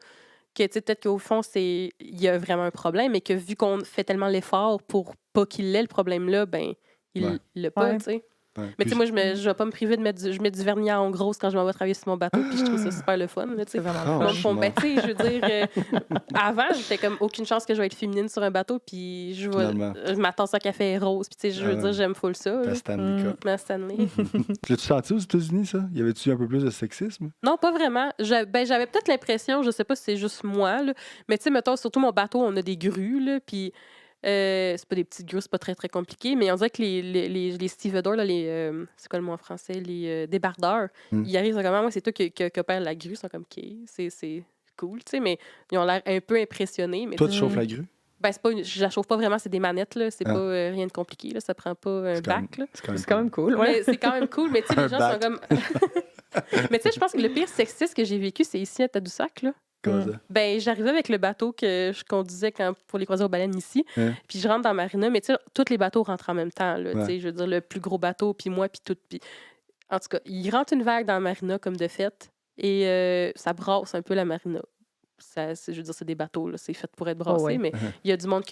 que peut-être qu'au fond, il y a vraiment un problème, mais que vu qu'on fait tellement l'effort pour pas qu'il ait le problème-là, ben il l'a pas, tu sais. Ouais. Mais tu sais, moi, je vais pas me priver de mettre du vernis en grosse quand je m'en vais travailler sur mon bateau, puis je trouve ça super le fun, là, tu sais. Je veux dire, avant, j'étais comme aucune chance que je vais être féminine sur un bateau, puis ma tasse à café est rose, puis tu sais, je veux dire, j'aime full ça. Ta Stanley Cup. Ma Stanley. L'as-tu senti aux États-Unis, ça? Y avait-tu un peu plus de sexisme? Non, pas vraiment. J'avais peut-être l'impression, je sais pas si c'est juste moi, là, mais tu sais, mettons, surtout mon bateau, on a des grues, là, puis... c'est pas des petites grues, c'est pas très, très compliqué, mais on dirait que les stevedores, là, c'est quoi le mot en français? Les débardeurs, ils arrivent comme, moi, c'est toi qui opère la grue, ils sont comme, OK, c'est cool, tu sais, mais ils ont l'air un peu impressionnés. Mais toi, tu chauffes la grue? Ben, je la chauffe pas vraiment, c'est des manettes, là, c'est pas rien de compliqué, là, ça prend pas un bac, là. C'est quand même cool. Ouais. C'est quand même cool, mais tu sais, les gens sont comme... Mais tu sais, je pense que le pire sexiste que j'ai vécu, c'est ici à Tadoussac, là. Comment ça? Ben, j'arrivais avec le bateau que je conduisais pour les croisières aux baleines ici. Hein? Puis je rentre dans Marina, mais tu sais, tous les bateaux rentrent en même temps, là. Tu Ouais. sais, je veux dire, le plus gros bateau, puis moi, puis tout. Puis... En tout cas, il rentre une vague dans Marina, comme de fait, et ça brasse un peu la Marina. Je veux dire, c'est des bateaux, là, c'est fait pour être brassé, Oh ouais. mais il y a du monde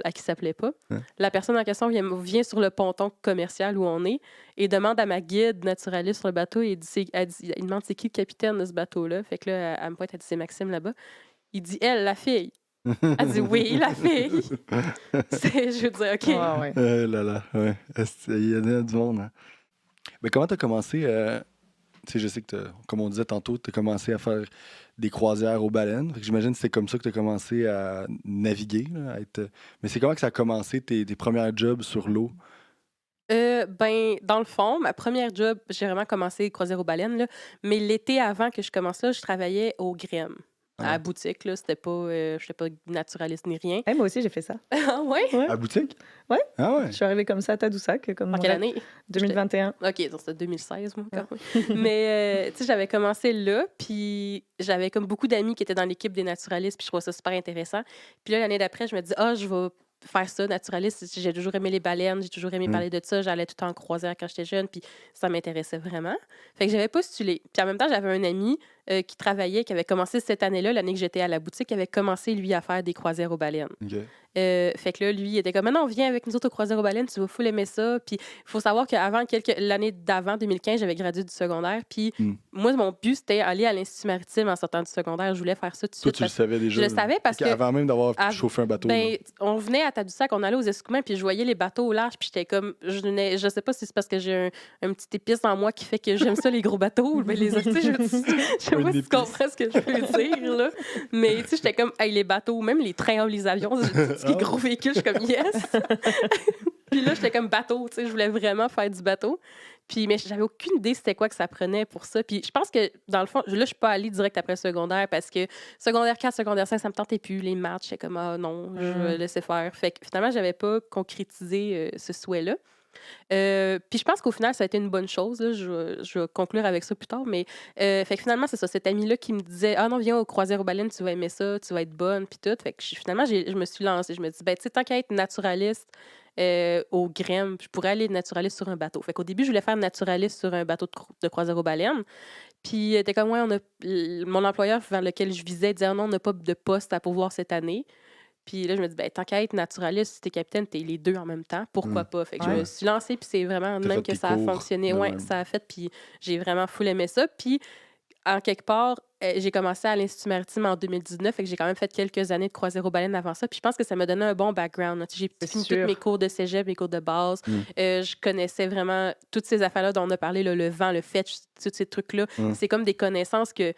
à qui ça plaît pas. La personne en question vient sur le ponton commercial où on est et demande à ma guide naturaliste sur le bateau, il demande c'est qui le capitaine de ce bateau-là. Fait que là, elle me pointe, elle dit c'est Maxime là-bas. Il dit elle, la fille. Elle dit oui, la fille. Je veux dire, OK. Ah ouais. Là là, ouais. Il y en a du monde. Hein. Mais comment tu as commencé? Tu sais, je sais que, comme on disait tantôt, tu as commencé à faire des croisières aux baleines. Fait que j'imagine que c'est comme ça que tu as commencé à naviguer. Là, Mais c'est comment que ça a commencé tes premiers jobs sur l'eau? Ben, dans le fond, ma première job, j'ai vraiment commencé croisière aux baleines, là, mais l'été avant que je commence là, je travaillais au Grême. À la boutique, là, c'était pas, j'étais pas naturaliste ni rien. Moi aussi, j'ai fait ça. Ah ouais? Ouais. À la boutique? Ouais. Ah ouais? Je suis arrivée comme ça à Tadoussac. En quelle année? 2021. OK, donc c'était 2016, moi, quand même. Mais, tu sais, j'avais commencé là, puis j'avais comme beaucoup d'amis qui étaient dans l'équipe des naturalistes, puis je trouvais ça super intéressant. Puis là, l'année d'après, je me dis, je vais faire ça, naturaliste. J'ai toujours aimé les baleines, j'ai toujours aimé parler de ça. J'allais tout le temps en croisière quand j'étais jeune, puis ça m'intéressait vraiment. Fait que j'avais postulé. Puis en même temps, j'avais un ami qui travaillait, qui avait commencé cette année-là, l'année que j'étais à la boutique, qui avait commencé, lui, à faire des croisières aux baleines. Okay. Fait que là, lui, il était comme, non, viens avec nous autres aux croisières aux baleines, tu vas full aimer ça. Puis il faut savoir qu'avant, l'année d'avant, 2015, j'avais gradué du secondaire. Puis moi, mon but, c'était aller à l'Institut maritime en sortant du secondaire. Je voulais faire ça tout de suite. Toi, tu le savais déjà? Je le savais parce que... Avant même d'avoir chauffé un bateau. Ben, on venait à Tadoussac, on allait aux Escoumins, puis je voyais les bateaux au large, puis j'étais comme... Je sais pas si c'est parce que j'ai un petit épice en moi qui fait que j'aime ça, les gros bateaux. Ben, je sais pas si tu comprends ce que je veux dire, là. Mais, tu sais, j'étais comme, les bateaux, même les trains, les avions, les gros véhicules, je suis comme, yes! Puis là, j'étais comme bateau, tu sais, je voulais vraiment faire du bateau. Puis, mais j'avais aucune idée c'était quoi que ça prenait pour ça. Puis je pense que, dans le fond, là, je suis pas allée direct après le secondaire parce que secondaire 4, secondaire 5, ça me tentait plus. Les maths, j'étais comme, non, je vais laisser faire. Fait que finalement, j'avais pas concrétisé ce souhait-là. Puis je pense qu'au final, ça a été une bonne chose. Là. Je vais conclure avec ça plus tard. Mais fait que finalement, c'est ça. Cet ami-là qui me disait, non, viens au croisière aux baleines, tu vas aimer ça, tu vas être bonne, puis tout. Fait que finalement, je me suis lancée. Je me dis, tu sais, tant qu'à être naturaliste au Grême, je pourrais aller naturaliste sur un bateau. Fait qu'au début, je voulais faire naturaliste sur un bateau de croisière aux baleines. Puis t'es comme, mon employeur vers lequel je visais disait, non, on n'a pas de poste à pourvoir cette année. Puis là, je me dis, tant qu'à être naturaliste, si t'es capitaine, t'es les deux en même temps. Pourquoi pas? Fait que je me suis lancée, puis c'est vraiment même que ça a fonctionné. Ouais, ça a fait, puis j'ai vraiment full aimé ça. Puis, en quelque part, j'ai commencé à l'Institut maritime en 2019, fait que j'ai quand même fait quelques années de croisière aux baleines avant ça. Puis je pense que ça m'a donné un bon background. J'ai fini tous mes cours de cégep, mes cours de base. Je connaissais vraiment toutes ces affaires-là dont on a parlé, le vent, le fetch, tous ces trucs-là. C'est comme des connaissances que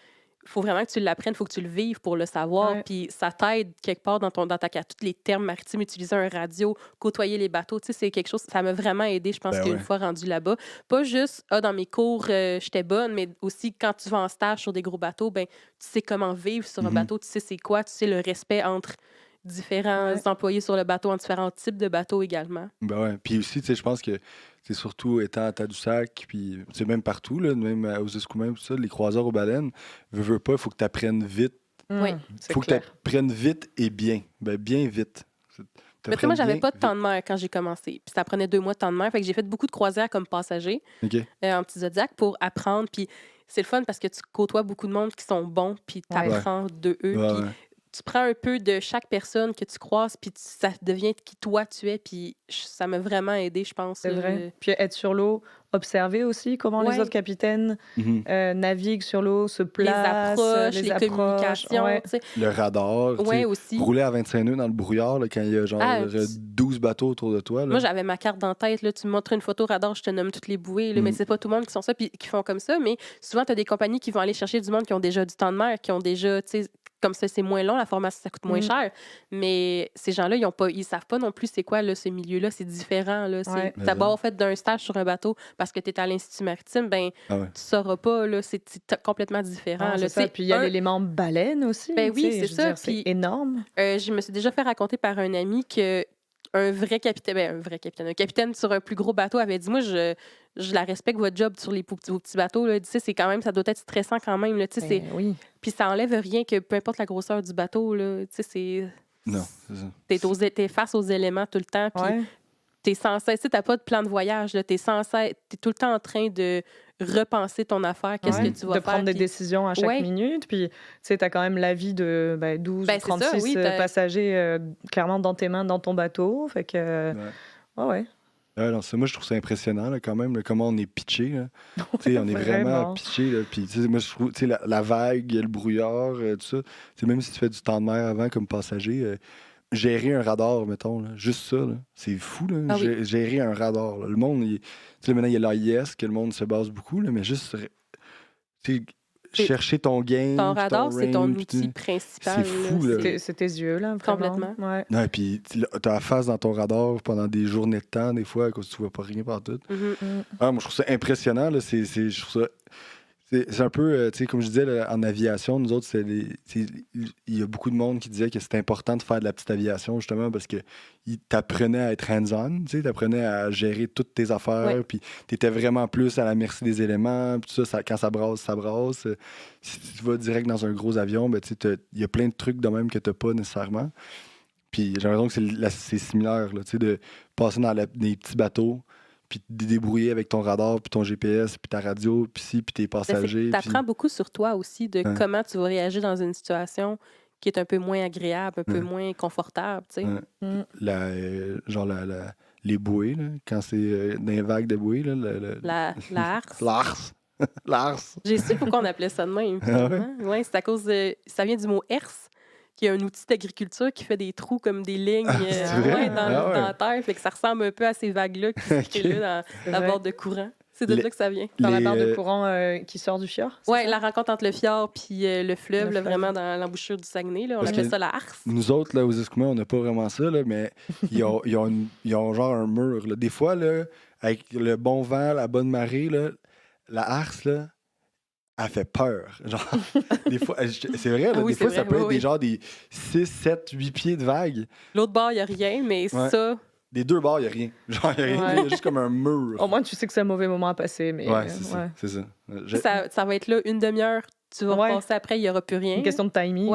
faut vraiment que tu l'apprennes, il faut que tu le vives pour le savoir. Puis ça t'aide quelque part dans ta carrière. Tous les termes maritimes, utiliser un radio, côtoyer les bateaux, tu sais, c'est quelque chose, ça m'a vraiment aidé, je pense, qu'une fois rendue là-bas. Pas juste, dans mes cours, j'étais bonne, mais aussi quand tu vas en stage sur des gros bateaux, ben tu sais comment vivre sur un bateau, tu sais c'est quoi, tu sais le respect entre différents employés sur le bateau, en différents types de bateaux également. Ben ouais. Puis aussi, tu sais, je pense que c'est surtout étant à Tadoussac, puis c'est même partout, là, même aux Escoumins, tout ça, les croiseurs aux baleines, veux pas, il faut que tu apprennes vite. Oui, il faut que tu apprennes vite et bien. Ben, bien vite. Mais moi, j'avais pas de temps de mer quand j'ai commencé. Puis ça prenait 2 mois de temps de mer. Fait que j'ai fait beaucoup de croisières comme passager en petit Zodiac pour apprendre. Puis c'est le fun parce que tu côtoies beaucoup de monde qui sont bons, puis tu apprends de eux. Puis tu prends un peu de chaque personne que tu croises, puis ça devient qui toi tu es, puis ça m'a vraiment aidé, je pense. C'est vrai. Puis être sur l'eau, observer aussi comment les autres capitaines naviguent sur l'eau, se placent, les communications. Le radar, aussi. Rouler à 25 nœuds dans le brouillard là, quand il y a genre 12 bateaux autour de toi. Là. Moi, j'avais ma carte dans la tête. Là, tu me montres une photo radar, je te nomme toutes les bouées. Là, mais c'est pas tout le monde qui sont ça, puis qui font comme ça. Mais souvent, tu as des compagnies qui vont aller chercher du monde qui ont déjà du temps de mer, qui ont déjà, comme ça, c'est moins long, la formation, ça coûte moins cher. Mais ces gens-là, ils savent pas non plus c'est quoi là, ce milieu-là. C'est différent. Là. D'abord, fait d'un stage sur un bateau parce que tu es à l'Institut maritime, tu sauras pas. Là, c'est complètement différent. C'est ça. Puis il y a l'élément baleine aussi. Ben oui, c'est ça. C'est énorme. Je me suis déjà fait raconter par un ami que un vrai capitaine, un capitaine sur un plus gros bateau avait dit, moi, je la respecte, votre job sur vos petits bateaux. Là. Tu sais, c'est quand même, ça doit être stressant quand même. Là, tu sais, oui. Puis ça enlève rien que peu importe la grosseur du bateau. Là, tu sais, c'est... Non, c'est ça. T'es face aux éléments tout le temps. Puis t'es censé... Tu sais, t'as pas de plan de voyage. T'es tout le temps en train de repenser ton affaire. Qu'est-ce que tu vas faire? De prendre des décisions à chaque minute. Puis, tu sais, t'as quand même l'avis de 12 ou 36 passagers clairement dans tes mains, dans ton bateau. Fait que... Ouais. Non, moi, je trouve ça impressionnant, là, quand même, là, comment on est pitché. Là. On est vraiment pitché. Puis, moi, je trouve la vague, le brouillard, tout ça. Même si tu fais du temps de mer avant comme passager, gérer un radar, mettons, là, juste ça, là, c'est fou. Là, gérer un radar. Là. Le monde, maintenant, il y a l'AIS, que le monde se base beaucoup, là, mais juste chercher ton gain. Ton radar, c'est ton outil principal. C'est fou, là. C'est tes yeux, là. Complètement. Ouais, puis t'as la face dans ton radar pendant des journées de temps, des fois, à cause que tu vois pas rien partout. Moi, je trouve ça impressionnant, là. Je trouve ça... C'est un peu, comme je disais, là, en aviation, nous autres, il y a beaucoup de monde qui disait que c'était important de faire de la petite aviation, justement, parce que t'apprenait à être hands-on, t'apprenais à gérer toutes tes affaires, puis t'étais vraiment plus à la merci des éléments, puis tout ça, quand ça brasse, ça brasse. Si tu vas direct dans un gros avion, ben, il y a plein de trucs de même que t'as pas nécessairement. Puis j'ai l'impression que c'est similaire, là, de passer dans des petits bateaux, puis te débrouiller avec ton radar, puis ton GPS, puis ta radio, puis tes passagers. Tu apprends beaucoup sur toi aussi de comment tu vas réagir dans une situation qui est un peu moins agréable, un peu moins confortable, tu sais. Les bouées, là, quand c'est dans les vagues de bouées, là, la harse. L'ars. J'ai su pourquoi on appelait ça de même. C'est à cause ça vient du mot herse, qui est un outil d'agriculture qui fait des trous comme des lignes dans la terre. Fait que ça ressemble un peu à ces vagues-là qui circulent dans la barre de courant. C'est de là que ça vient. Dans la barre de courant qui sort du fjord? Oui, la rencontre entre le fjord et le fleuve, là, vraiment dans l'embouchure du Saguenay. Là, on appelle ça la harse. Nous autres, là, aux Escoumins, on n'a pas vraiment ça, là, mais ils ont genre un mur. Là. Des fois, là, avec le bon vent, la bonne marée, là, la harse, là, elle fait peur. Genre, des fois, c'est vrai, là, des fois, ça peut être des 6, 7, 8 pieds de vague. L'autre bord, il n'y a rien, mais ça... Des deux bords, il n'y a rien. Genre, il y a juste comme un mur. Au moins, tu sais que c'est un mauvais moment à passer. Mais, c'est ça. Ça va être là une demi-heure. Tu vas repasser après, il n'y aura plus rien. Une question de timing.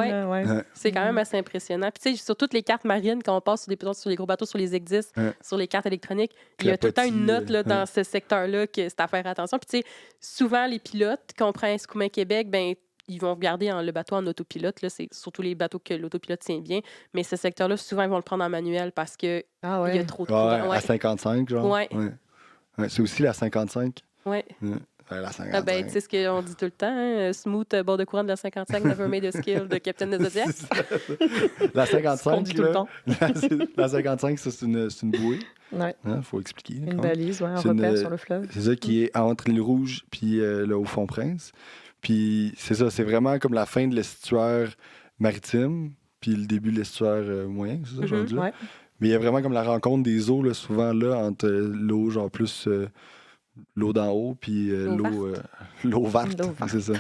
C'est quand même assez impressionnant. Puis, tu sais, sur toutes les cartes marines, quand on passe sur les gros bateaux, sur les Exis, sur les cartes électroniques, il y a tout le temps une note là, dans ce secteur-là que c'est à faire attention. Puis, tu sais, souvent, les pilotes, quand on prend Escoumins Québec, ben ils vont regarder le bateau en autopilote. Là, c'est surtout les bateaux que l'autopilote tient bien. Mais ce secteur-là, souvent, ils vont le prendre en manuel parce qu'il y a trop de courant. À 55, genre? Ouais. C'est aussi la 55? Oui. La 55. Ben, tu sais ce qu'on dit tout le temps, hein? Smooth bord de courant de la 55, never made a skill de Capitaine de Zodiac. La 55, on dit tout le temps. La 55, ça, c'est une bouée. Ouais. Faut expliquer. Une balise, un repère sur le fleuve. C'est ça qui est entre l'île Rouge puis le Haut-Fond-Prince. Puis c'est ça, c'est vraiment comme la fin de l'estuaire maritime, puis le début de l'estuaire moyen, c'est ça, genre là. Ouais. Mais il y a vraiment comme la rencontre des eaux, là, souvent là, entre l'eau, genre plus l'eau d'en haut, puis l'eau verte, c'est ça.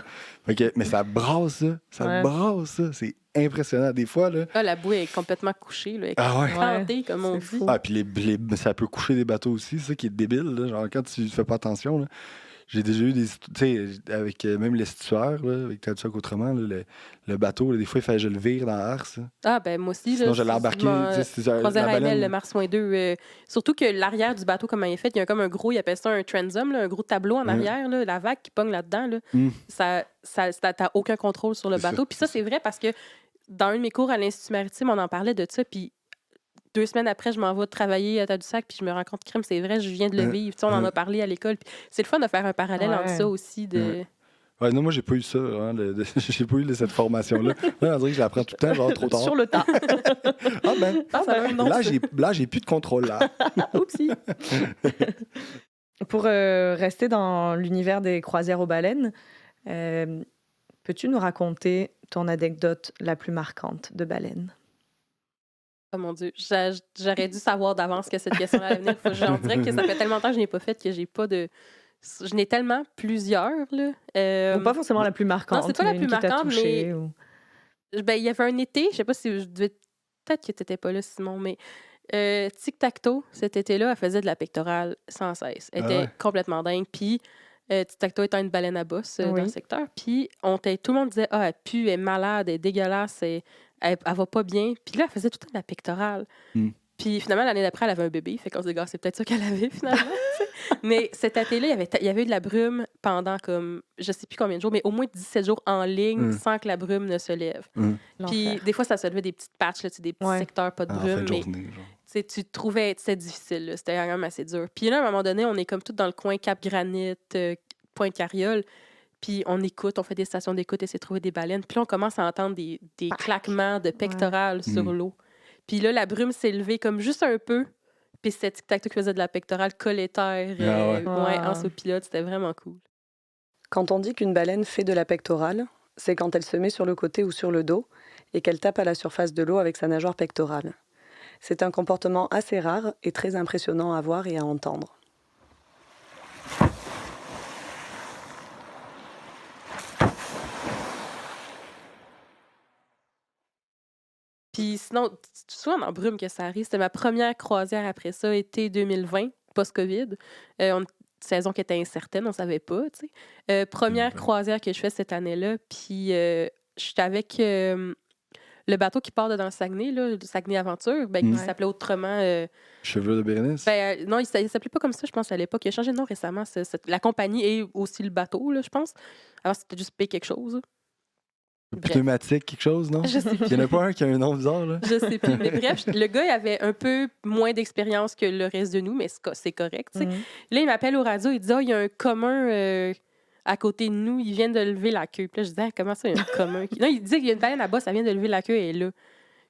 Okay, mais ça brasse, ça. Brasse, ça. C'est impressionnant. Des fois, là... la bouée est complètement couchée, là. Cantée, comme on dit. Puis ça peut coucher des bateaux aussi, c'est ça qui est débile, là. Genre, quand tu fais pas attention, là. J'ai déjà eu des... Tu sais, avec même l'estuaire, là, avec Tadoussac autrement, là, le bateau, là, des fois, il fallait que je le vire dans la harse. Ben moi aussi. Sinon, je l'ai embarqué. Croisière AML, le Marsouin 2. Surtout que l'arrière du bateau, comment il est fait, il y a comme un gros, il appelle ça un transom, là, un gros tableau en arrière, là, la vague qui pogne là-dedans. Là, t'as aucun contrôle sur le bateau. Puis ça, c'est vrai parce que dans un de mes cours à l'Institut maritime, on en parlait de ça, puis 2 semaines après, je m'en vais travailler à Tadoussac, puis je me rends compte que c'est vrai, je viens de le vivre. On en a parlé à l'école. C'est le fun de faire un parallèle entre ça aussi. Non, moi, j'ai pas eu ça. Hein, j'ai pas eu cette formation-là. Là, on dirait que je l'apprends tout le temps, genre trop tard. Sur le tas. Là, j'ai plus de contrôle, là. Oupsie. Pour rester dans l'univers des croisières aux baleines, peux-tu nous raconter ton anecdote la plus marquante de baleine? Oh mon Dieu, j'aurais dû savoir d'avance que cette question allait venir. On dirait que ça fait tellement longtemps que je n'ai pas fait que j'ai pas de... Je n'ai tellement plusieurs. Là. Ou pas forcément la plus marquante. Non, c'est pas la plus marquante, mais... Ben, il y avait un été, je sais pas si je devais... Peut-être que tu n'étais pas là, Simon, mais Tic-Tac-Toe, cet été-là, elle faisait de la pectorale sans cesse. Elle était complètement dingue. Puis, Tic-Tac-Toe étant une baleine à bosse dans le secteur. Puis, tout le monde disait « Ah, elle pue, elle est malade, elle est dégueulasse, elle va pas bien. » Puis là, elle faisait tout le temps de la pectorale. Puis finalement, l'année d'après, elle avait un bébé. Fait qu'on se dit, c'est peut-être ça qu'elle avait finalement. Mais cet été-là, il y avait eu de la brume pendant comme, je sais plus combien de jours, mais au moins 17 jours en ligne sans que la brume ne se lève. Puis des fois, ça se levait des petites patches, là, des petits secteurs, pas de brume. Mais tu trouvais que c'était difficile. Là. C'était quand même assez dur. Puis là, à un moment donné, on est comme tout dans le coin Cap-Granit, Pointe-Carriole. Puis on écoute, on fait des stations d'écoute, essayer de trouver des baleines. Puis là, on commence à entendre des claquements de pectorales sur l'eau. Puis là, la brume s'est levée comme juste un peu. Puis c'était Tic-Tac-Toe qui faisait de la pectorale colétaire en sous-pilote. C'était vraiment cool. Quand on dit qu'une baleine fait de la pectorale, c'est quand elle se met sur le côté ou sur le dos et qu'elle tape à la surface de l'eau avec sa nageoire pectorale. C'est un comportement assez rare et très impressionnant à voir et à entendre. Puis sinon, souvent en brume que ça arrive. C'était ma première croisière après ça, été 2020, post-COVID. Saison qui était incertaine, on savait pas, tu sais. Première croisière que je fais cette année-là, puis j'étais avec le bateau qui part de dans le Saguenay, là, le Saguenay Aventure, qui s'appelait autrement... Chevelure de Bérénice? Non, il s'appelait pas comme ça, je pense, à l'époque. Il a changé de nom récemment. La compagnie et aussi le bateau, là, je pense. Avant, c'était juste payer quelque chose. Pneumatique, quelque chose, non? Je sais plus. Il n'y en a pas un qui a un nom bizarre, là? Je sais plus. Mais bref, le gars, il avait un peu moins d'expérience que le reste de nous, mais c'est correct, tu sais. Là, il m'appelle au radio, il dit « Ah, il y a un commun à côté de nous, ils viennent de lever la queue. » Puis là, je disais « Comment ça, il y a un commun? » Non, il dit qu'il y a une baleine là-bas, ça vient de lever la queue, elle est là.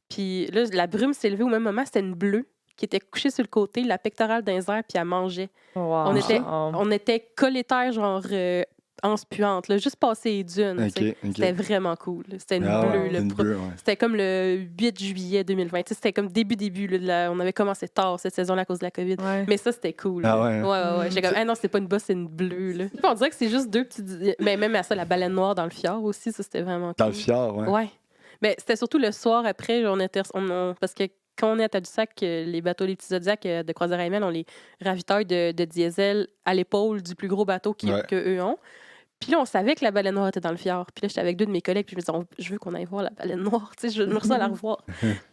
Puis là, la brume s'est levée au même moment, c'était une bleue qui était couchée sur le côté, la pectorale d'un air, puis elle mangeait. Wow. On était collés terre, genre... anse puante, là, juste passer les dunes. C'était vraiment cool. C'était une bleue. C'était comme le 8 juillet 2020. C'était comme début. Là, on avait commencé tard cette saison-là à cause de la COVID. Ouais. Mais ça, c'était cool. J'étais comme, non, c'est pas une bosse, c'est une bleue. Là. On dirait que c'est juste deux petits... Mais même à ça, la baleine noire dans le fjord aussi, ça, c'était vraiment cool. Dans le fjord, ouais. Mais c'était surtout le soir après, parce que quand on est à Tadoussac, les bateaux, les petits Zodiacs de croisière AML, on les ravitaille de diesel à l'épaule du plus gros bateau qu'eux ont. Puis là, on savait que la baleine noire était dans le fjord. Puis là, j'étais avec deux de mes collègues, puis je me disais, je veux qu'on aille voir la baleine noire, tu sais, je me ressens à la revoir.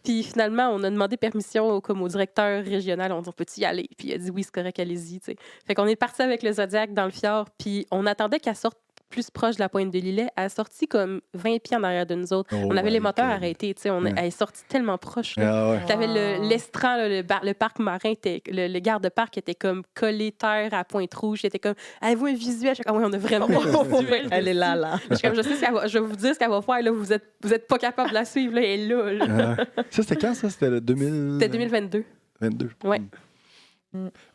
Puis finalement, on a demandé permission au directeur régional, on dit, on peut-y aller? Puis il a dit, oui, c'est correct, allez-y, tu sais. Fait qu'on est parti avec le Zodiac dans le fjord, puis on attendait qu'elle sorte plus proche de la pointe de l'îlet. Elle est sortie comme 20 pieds en arrière de nous autres. On avait les moteurs arrêtés, tu sais. Elle est sortie tellement proche. T'avais l'estran, le parc marin, le garde-parc était comme collé terre à Pointe-Rouge. Il était comme, avez-vous un visuel? Ah oui, on a vraiment un visuel. Elle est là. Je vais vous dire ce qu'elle va faire. Là. Vous êtes pas capable de la suivre. Là. Elle est là. Ça, c'était quand, ça? C'était le 2000... C'était 2022. 22. Ouais.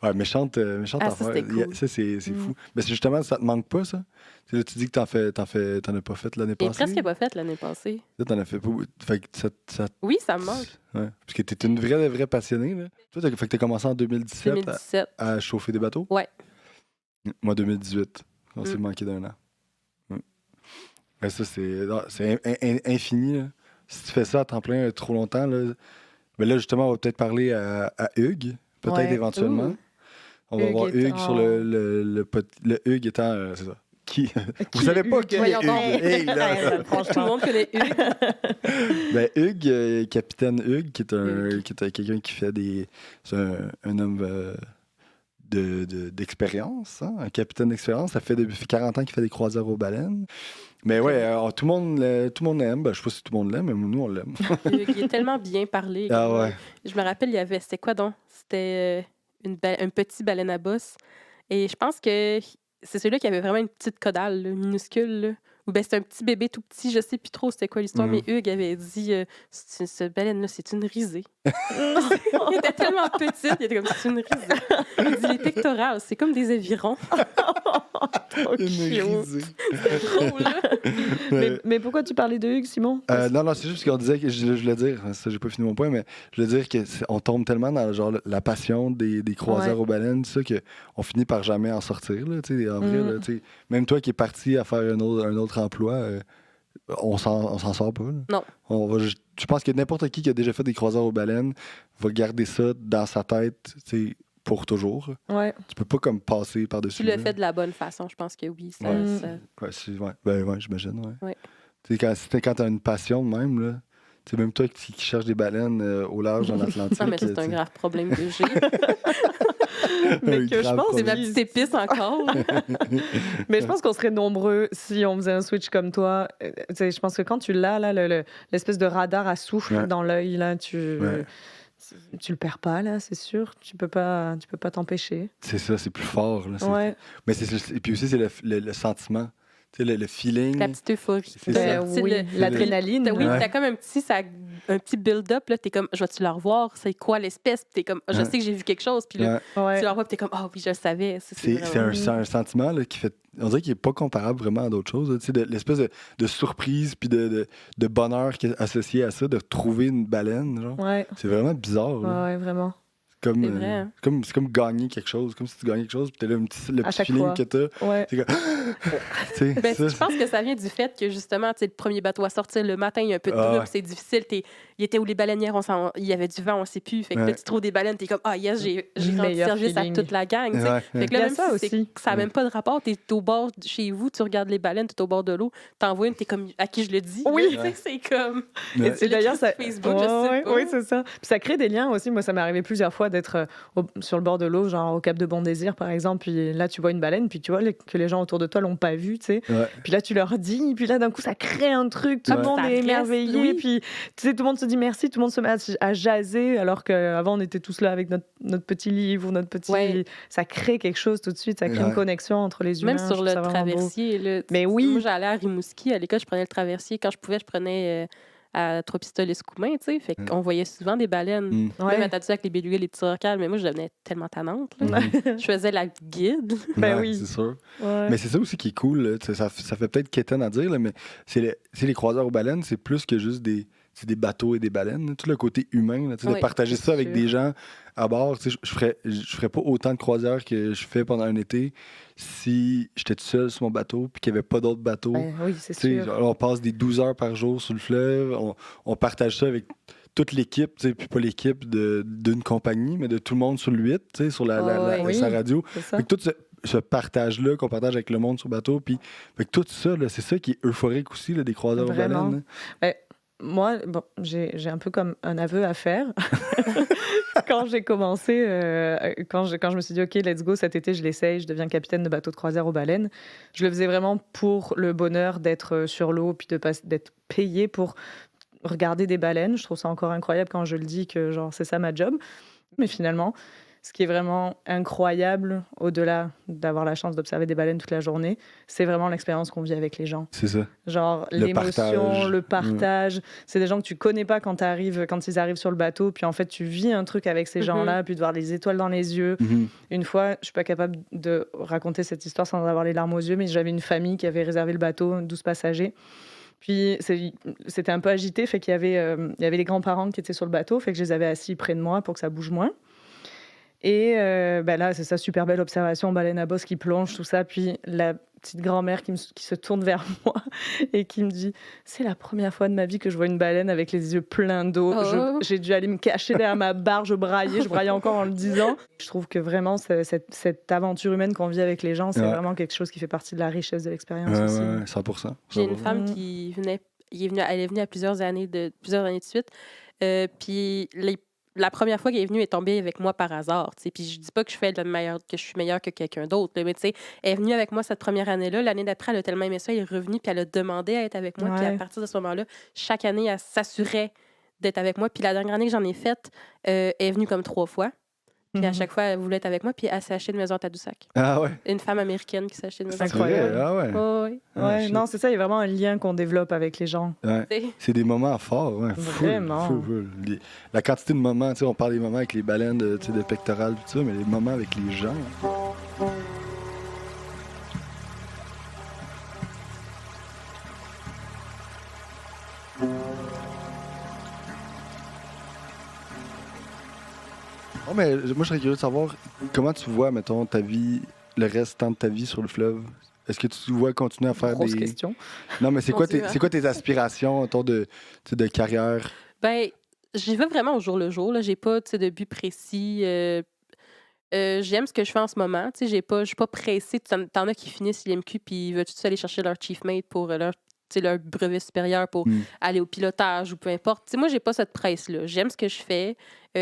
Ouais, méchante affaire. Ça, cool. Ça, c'est fou. Mais c'est justement, ça te manque pas, ça? Là, tu dis que t'en as pas fait l'année passée. J'ai presque pas fait l'année passée. Là, t'en as fait pas. Fait que ça... Oui, ça me manque. Ouais. Parce que t'es une vraie passionnée, là. Toi, fait que t'as commencé en 2017 à chauffer des bateaux? Ouais. Moi, 2018. On s'est manqué d'un an. Mais ça, c'est infini, là. Si tu fais ça à temps plein trop longtemps, là... Mais là, justement, on va peut-être parler à Hugues. Peut-être éventuellement. On va voir Hugues sur le Hugues étant... c'est ça. Qui? Vous savez pas qui est Hugues? Hey, là. Tout le monde connaît Hugues. Ben, Hugues, capitaine Hugues, qui est quelqu'un qui fait des... C'est un homme d'expérience, hein? Un capitaine d'expérience. Ça fait depuis 40 ans qu'il fait des croisières aux baleines. Mais tout le monde l'aime. Ben, je sais pas si tout le monde l'aime, mais nous, on l'aime. Il est tellement bien parlé. Je me rappelle, c'était quoi donc? C'était un petit baleine à bosse. Et je pense que c'est celui-là qui avait vraiment une petite caudale, là, minuscule. Là. Ou bien c'était un petit bébé tout petit. Je sais plus trop c'était quoi l'histoire, mais Hugues avait dit cette baleine-là, c'est une risée. Il était tellement petite, il était comme c'est une risée. Il dit les pectorales, c'est comme des avirons. Une risée. C'est drôle, là. Mais pourquoi tu parlais de Hugues, Simon? Non, c'est juste qu'on disait que je voulais dire, ça, j'ai pas fini mon point, mais je voulais dire qu'on tombe tellement dans genre, la passion des croisières aux baleines, ça, qu'on finit par jamais en sortir. Là, en vrai, là, même toi qui es parti à faire un autre emploi, on s'en sort pas. Là. Non. Je pense que n'importe qui a déjà fait des croisières aux baleines va garder ça dans sa tête pour toujours. Ouais. Tu peux pas comme passer par-dessus. Tu le fais de la bonne façon, je pense que oui. Ouais, j'imagine. Ouais. Quand tu as une passion même, là, même toi qui cherches des baleines au large en Atlantique. Non, mais ça, c'est un grave problème que j'ai. Mais que je pense c'est ma petite épice encore. Mais je pense qu'on serait nombreux si on faisait un switch comme toi. Je pense que quand tu l'as, là, l'espèce de radar à souffle dans l'œil, là, tu le perds pas, là, c'est sûr. Tu peux pas t'empêcher. C'est ça, c'est plus fort. Là, ouais. Mais et puis aussi, c'est le sentiment. Le feeling. La petite euphorie. Oui, l'adrénaline. Oui, t'as comme un petit build-up. T'es comme, je vais-tu le revoir? C'est quoi l'espèce? T'es comme, je sais que j'ai vu quelque chose. Puis là, tu le revois, puis t'es comme, oh oui, je le savais. C'est un sentiment là, qui fait. On dirait qu'il n'est pas comparable vraiment à d'autres choses. L'espèce de surprise puis de bonheur qui est associé à ça, de trouver une baleine. Genre. Ouais. C'est vraiment bizarre. Ouais, vraiment. C'est comme gagner quelque chose, comme si tu gagnais quelque chose, puis t'as là le petit feeling fois. que t'as. Ouais. C'est comme... je pense que ça vient du fait que justement, le premier bateau à sortir le matin, il y a un peu de brume, c'est difficile. Il était où les baleinières, il y avait du vent, on ne sait plus. Fait que là, tu trouves des baleines, t'es comme, yes, j'ai rendu service à toute la gang. Fait que là, même si ça n'a même pas de rapport, t'es au bord de chez vous, tu regardes les baleines, t'es au bord de l'eau, t'en vois une, t'es comme, à qui je le dis? Oui. C'est comme. Et d'ailleurs, ça. Facebook, je sais pas. Oui, c'est ça. Puis ça crée des liens aussi. Moi, ça m'est arrivé plusieurs fois d'être sur le bord de l'eau, genre au Cap de Bon Désir, par exemple. Puis là, tu vois une baleine, puis tu vois que les gens autour de toi l'ont pas vue, tu sais. Ouais. Puis là, tu leur dis, puis là, d'un coup, ça crée un truc. Tout le monde est émerveillé. Oui. Puis, tu sais, tout le monde se dit merci, tout le monde se met à jaser, alors qu'avant, on était tous là avec notre petit livre ou notre petit. Ouais. Ça crée quelque chose tout de suite. Ça crée une connexion entre les humains. Même sur le traversier. Là, mais oui. Moi, j'allais à Rimouski. À l'école, je prenais le traversier. Quand je pouvais, je prenais. À Trois-Pistoles-Escoumins, tu sais. Fait qu'on voyait souvent des baleines. Même à Tatu avec les bélugas, les petits orcales. Mais moi, je devenais tellement tannante. Là. Je faisais la guide. Ben oui. C'est sûr. Ouais. Mais c'est ça aussi qui est cool. Là. Ça fait peut-être quétaine à dire, là, mais les croiseurs aux baleines, c'est plus que juste des bateaux et des baleines. Là. Tout le côté humain, là, de partager ça avec des gens à bord. Je ferais pas autant de croisières que je fais pendant un été si j'étais tout seul sur mon bateau puis qu'il n'y avait pas d'autres bateaux. Oui, c'est sûr. On passe des 12 heures par jour sur le fleuve. On partage ça avec toute l'équipe, puis pas l'équipe d'une compagnie, mais de tout le monde sur le 8, sur sa radio. Fait que tout ce partage-là qu'on partage avec le monde sur le bateau. Puis tout ça, là, c'est ça qui est euphorique aussi, là, des croiseurs aux baleines. Moi, j'ai un peu comme un aveu à faire. Quand j'ai commencé, quand je me suis dit, OK, let's go, cet été, je l'essaye, je deviens capitaine de bateau de croisière aux baleines, je le faisais vraiment pour le bonheur d'être sur l'eau puis d'être payé pour regarder des baleines. Je trouve ça encore incroyable quand je le dis que genre, c'est ça ma job. Mais finalement, ce qui est vraiment incroyable, au-delà d'avoir la chance d'observer des baleines toute la journée, c'est vraiment l'expérience qu'on vit avec les gens. C'est ça. Genre l'émotion, le partage. C'est des gens que tu connais pas quand ils arrivent sur le bateau, puis en fait, tu vis un truc avec ces gens-là, puis de voir les étoiles dans les yeux. Une fois, je suis pas capable de raconter cette histoire sans avoir les larmes aux yeux, mais j'avais une famille qui avait réservé le bateau, 12 passagers. Puis c'était un peu agité, fait qu'il y avait les grands-parents qui étaient sur le bateau, fait que je les avais assis près de moi pour que ça bouge moins. Et là, c'est ça, super belle observation, baleine à bosse qui plonge, tout ça. Puis la petite grand-mère qui se tourne vers moi et qui me dit « C'est la première fois de ma vie que je vois une baleine avec les yeux pleins d'eau. J'ai dû aller me cacher derrière ma barre, je braillais encore en le disant. » Je trouve que vraiment, cette aventure humaine qu'on vit avec les gens, c'est vraiment quelque chose qui fait partie de la richesse de l'expérience aussi. Ouais, 100%. J'ai une femme qui elle est venue à plusieurs années de suite. Puis la première fois qu'elle est venue, elle est tombée avec moi par hasard. T'sais. Puis je dis pas que je suis meilleure que quelqu'un d'autre. Là, mais elle est venue avec moi cette première année-là. L'année d'après, elle a tellement aimé ça, elle est revenue, puis elle a demandé à être avec moi. Puis à partir de ce moment-là, chaque année, elle s'assurait d'être avec moi. Puis la dernière année que j'en ai faite, elle est venue comme 3 fois. Puis à chaque fois, elle voulait être avec moi, puis elle s'est achetée une maison à Tadoussac. Ah ouais? Une femme américaine qui s'est achetée une maison. C'est incroyable. Ah ouais? Ouais, non, c'est ça, il y a vraiment un lien qu'on développe avec les gens. Ouais. C'est des moments forts. Ouais. Vraiment. Fou. La quantité de moments, on parle des moments avec les baleines de pectorales, tout ça, mais les moments avec les gens. Non, mais moi, je serais curieux de savoir comment tu vois, mettons, ta vie, le restant de ta vie sur le fleuve. Est-ce que tu vois continuer à faire Grosse question. Non, mais c'est Mon quoi, Dieu, c'est quoi tes aspirations autour de carrière? Ben, j'y vais vraiment au jour le jour. Là. J'ai pas de but précis. J'aime ce que je fais en ce moment. Je suis pas pressée. T'en as qui finissent l'IMQ puis ils veulent tous aller chercher leur chief mate pour leur brevet supérieur pour aller au pilotage ou peu importe. Moi, j'ai pas cette presse-là. J'aime ce que je fais.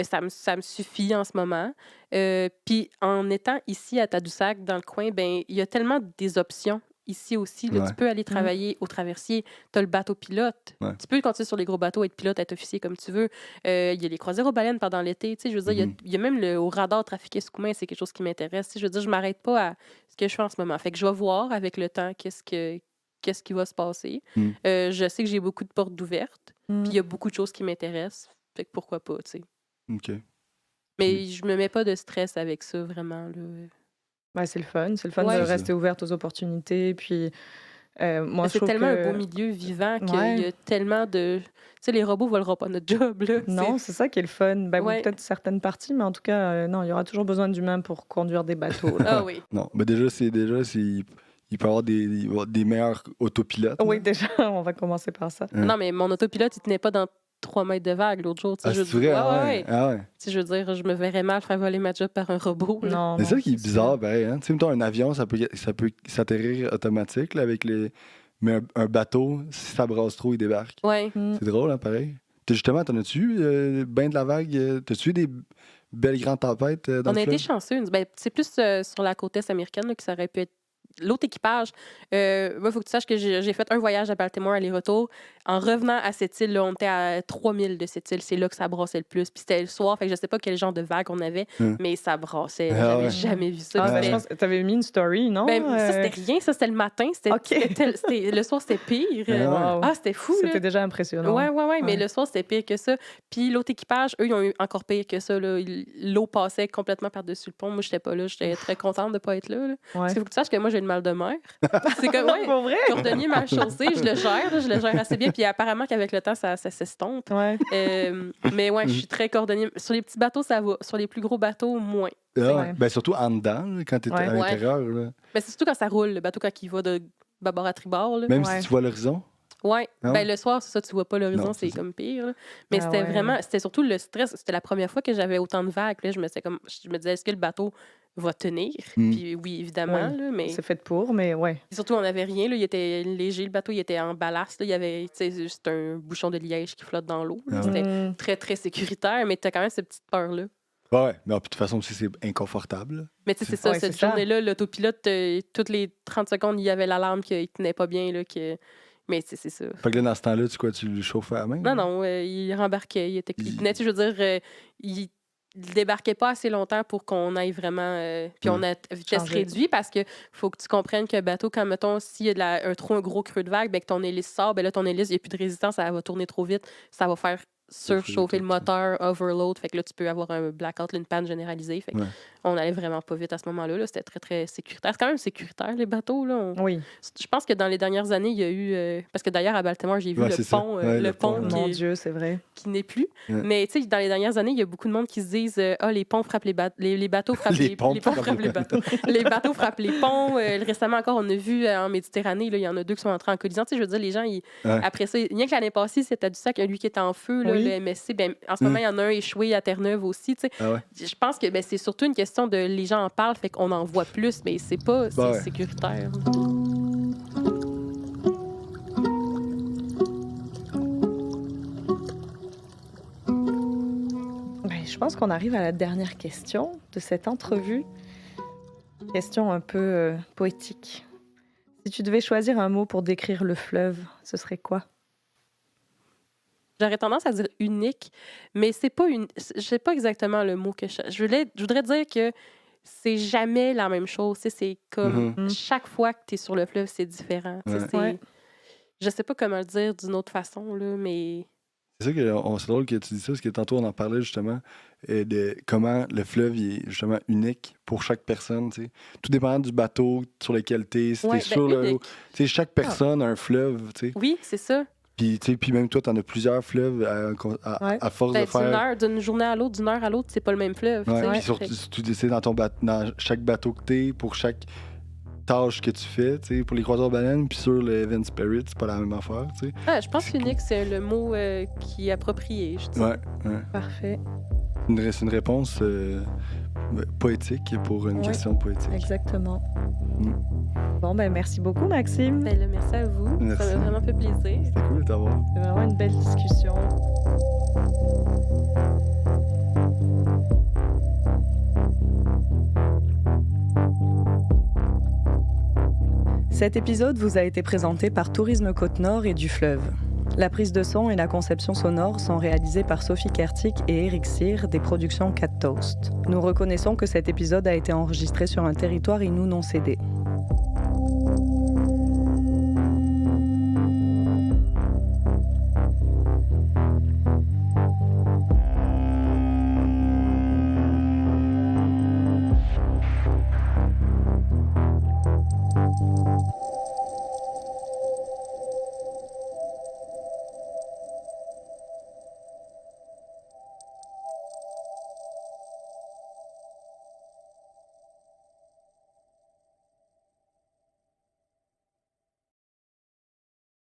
Ça me suffit en ce moment. Puis en étant ici à Tadoussac, dans le coin, ben il y a tellement des options ici aussi. Là, tu peux aller travailler au traversier. Tu as le bateau pilote. Ouais. Tu peux continuer sur les gros bateaux, être pilote, être officier comme tu veux. Il y a les croisières aux baleines pendant l'été. Je veux dire, il y a même au radar trafic Escoumins, c'est quelque chose qui m'intéresse. Je veux dire, je m'arrête pas à ce que je fais en ce moment. Fait que je vais voir avec le temps qu'est-ce qui va se passer. Je sais que j'ai beaucoup de portes ouvertes. Puis il y a beaucoup de choses qui m'intéressent. Fait que pourquoi pas, tu sais. OK. Mais je me mets pas de stress avec ça, vraiment. Là. Ouais, c'est le fun. C'est le fun de rester ouverte aux opportunités. Puis, moi, je c'est trouve tellement un beau milieu vivant qu'il y a tellement de... Tu sais, les robots voleront pas notre job, là. Non, c'est ça qui est le fun. Ben, peut-être certaines parties, mais en tout cas, non, il y aura toujours besoin d'humains pour conduire des bateaux. Là. Ah oui. Non, mais déjà, il peut y avoir des meilleurs autopilotes. Oui, déjà, on va commencer par ça. Non, mais mon autopilote, il tenait pas dans 3 mètres de vague l'autre jour. Ah, c'est vrai? Ah ouais. Je veux dire, je me verrais mal faire voler ma job par un robot. Là. Non, c'est ça qui est bizarre, ben, hein? Tu sais, mettons, un avion, ça peut s'atterrir automatique là, avec les... Mais un bateau, si ça brasse trop, il débarque. Ouais. C'est drôle, hein, pareil. Justement, t'en as-tu eu ben de la vague? T'as-tu eu des belles grandes tempêtes dans On le a fleuve? été chanceux. Ben, c'est plus sur la côte est américaine là, que ça aurait pu être l'autre équipage. Moi, il faut que tu saches que j'ai fait un voyage à Baltimore aller-retour. En revenant à cette île, là, on était à 3000 de cette île. C'est là que ça brassait le plus. Puis c'était le soir, fait que je sais pas quel genre de vague on avait, mais ça brassait. J'avais jamais vu ça. Je pense que tu avais mis une story, non? Ben, ça, c'était rien. Ça, c'était le matin. Le soir, c'était pire. C'était fou. C'était déjà impressionnant. Ouais. Mais le soir, c'était pire que ça. Puis l'autre équipage, eux, ils ont eu encore pire que ça. Là. L'eau passait complètement par-dessus le pont. Moi, j'étais pas là. J'étais très contente de pas être là. Parce qu'il faut que tu saches que moi, j'ai le mal de mer. C'est comme, pour vrai? Cordonnier mal chaussé, je le gère assez bien. Puis apparemment qu'avec le temps, ça s'estompe. Mais je suis très cordonnier. Sur les petits bateaux, ça va. Sur les plus gros bateaux, moins. Ben, surtout en dedans, là, quand tu es à l'intérieur. Là. Ben, c'est surtout quand ça roule, le bateau, quand il va de bâbord à tribord. Là. Même si tu vois l'horizon? Oui. Ben, le soir, c'est ça, tu vois pas l'horizon, c'est comme pire. Là. Mais c'était surtout le stress. C'était la première fois que j'avais autant de vagues. Là. Je me disais, est-ce que le bateau va tenir? Puis oui, évidemment. Là, mais... C'est fait pour, mais Et surtout, on n'avait rien. Là. Il était léger, le bateau, il était en ballast. Là. Il y avait juste un bouchon de liège qui flotte dans l'eau. C'était très, très sécuritaire, mais tu as quand même cette petite peur-là. Ouais, mais de toute façon aussi, c'est inconfortable. Mais tu sais, c'est ça, cette journée-là, l'autopilote, toutes les 30 secondes, il y avait l'alarme qu'il tenait pas bien. Là, Mais c'est ça. Fait que là, dans ce temps-là, tu le chauffais à la main? Non, il rembarquait. Il tenait, je veux dire, il débarquait pas assez longtemps pour qu'on aille vraiment... puis on a vitesse réduite parce que faut que tu comprennes qu'un bateau, quand, mettons, s'il y a un gros creux de vague, ben, que ton hélice sort, ben là, ton hélice, il n'y a plus de résistance, ça va tourner trop vite, ça va faire surchauffer le moteur, overload. Fait que là, tu peux avoir un blackout, une panne généralisée. Fait que on allait vraiment pas vite à ce moment-là. Là. C'était très, très sécuritaire. C'est quand même sécuritaire, les bateaux. Là. Oui. Je pense que dans les dernières années, il y a eu... parce que d'ailleurs, à Baltimore, j'ai vu le pont mon Dieu, c'est vrai. Qui n'est plus. Mais tu sais, dans les dernières années, il y a beaucoup de monde qui se disent les ponts frappent les bateaux frappent les ponts frappent les bateaux. Les bateaux frappent les ponts. Récemment encore, on a vu en Méditerranée, là, il y en a 2 qui sont entrés en collision. Tu sais, je veux dire, les gens, après ça, rien que l'année passée, c'était du sac, lui qui était en feu, là, le MSC. Ben, en ce moment, il y en a un échoué à Terre-Neuve aussi. Tu sais. Je pense que c'est surtout une question de les gens en parlent, fait qu'on en voit plus, mais c'est pas sécuritaire. Je pense qu'on arrive à la dernière question de cette entrevue. Question un peu poétique. Si tu devais choisir un mot pour décrire le fleuve, ce serait quoi? J'aurais tendance à dire unique, mais c'est pas je sais pas exactement le mot que je voudrais dire que c'est jamais la même chose. C'est comme chaque fois que tu es sur le fleuve, c'est différent. Je sais pas comment le dire d'une autre façon, là, mais... C'est drôle que tu dis ça, parce que tantôt, on en parlait justement de comment le fleuve est justement unique pour chaque personne. T'sais. Tout dépendant du bateau sur lequel tu es. Si t'es sur le... Chaque personne a un fleuve. T'sais. Oui, c'est ça. Puis même toi, tu en as plusieurs fleuves à force de faire... D'une journée à l'autre, d'une heure à l'autre, c'est pas le même fleuve. Puis surtout, tu décides dans chaque bateau que tu es, pour chaque tâches que tu fais, tu sais, pour les croiseurs baleines, puis sur le Event Spirit, c'est pas la même affaire, tu sais. Ah, je pense qu'unique, c'est le mot qui est approprié, je dis. Ouais. Parfait. C'est une réponse poétique pour une question poétique. Exactement. Bon, ben merci beaucoup, Maxime. Ben là, merci à vous. Merci. Ça m'a vraiment fait plaisir. C'était cool de t'avoir. C'est vraiment une belle discussion. Cet épisode vous a été présenté par Tourisme Côte-Nord et du Fleuve. La prise de son et la conception sonore sont réalisées par Sophie Kertik et Eric Cyr des productions Cat Toast. Nous reconnaissons que cet épisode a été enregistré sur un territoire Innu non cédé.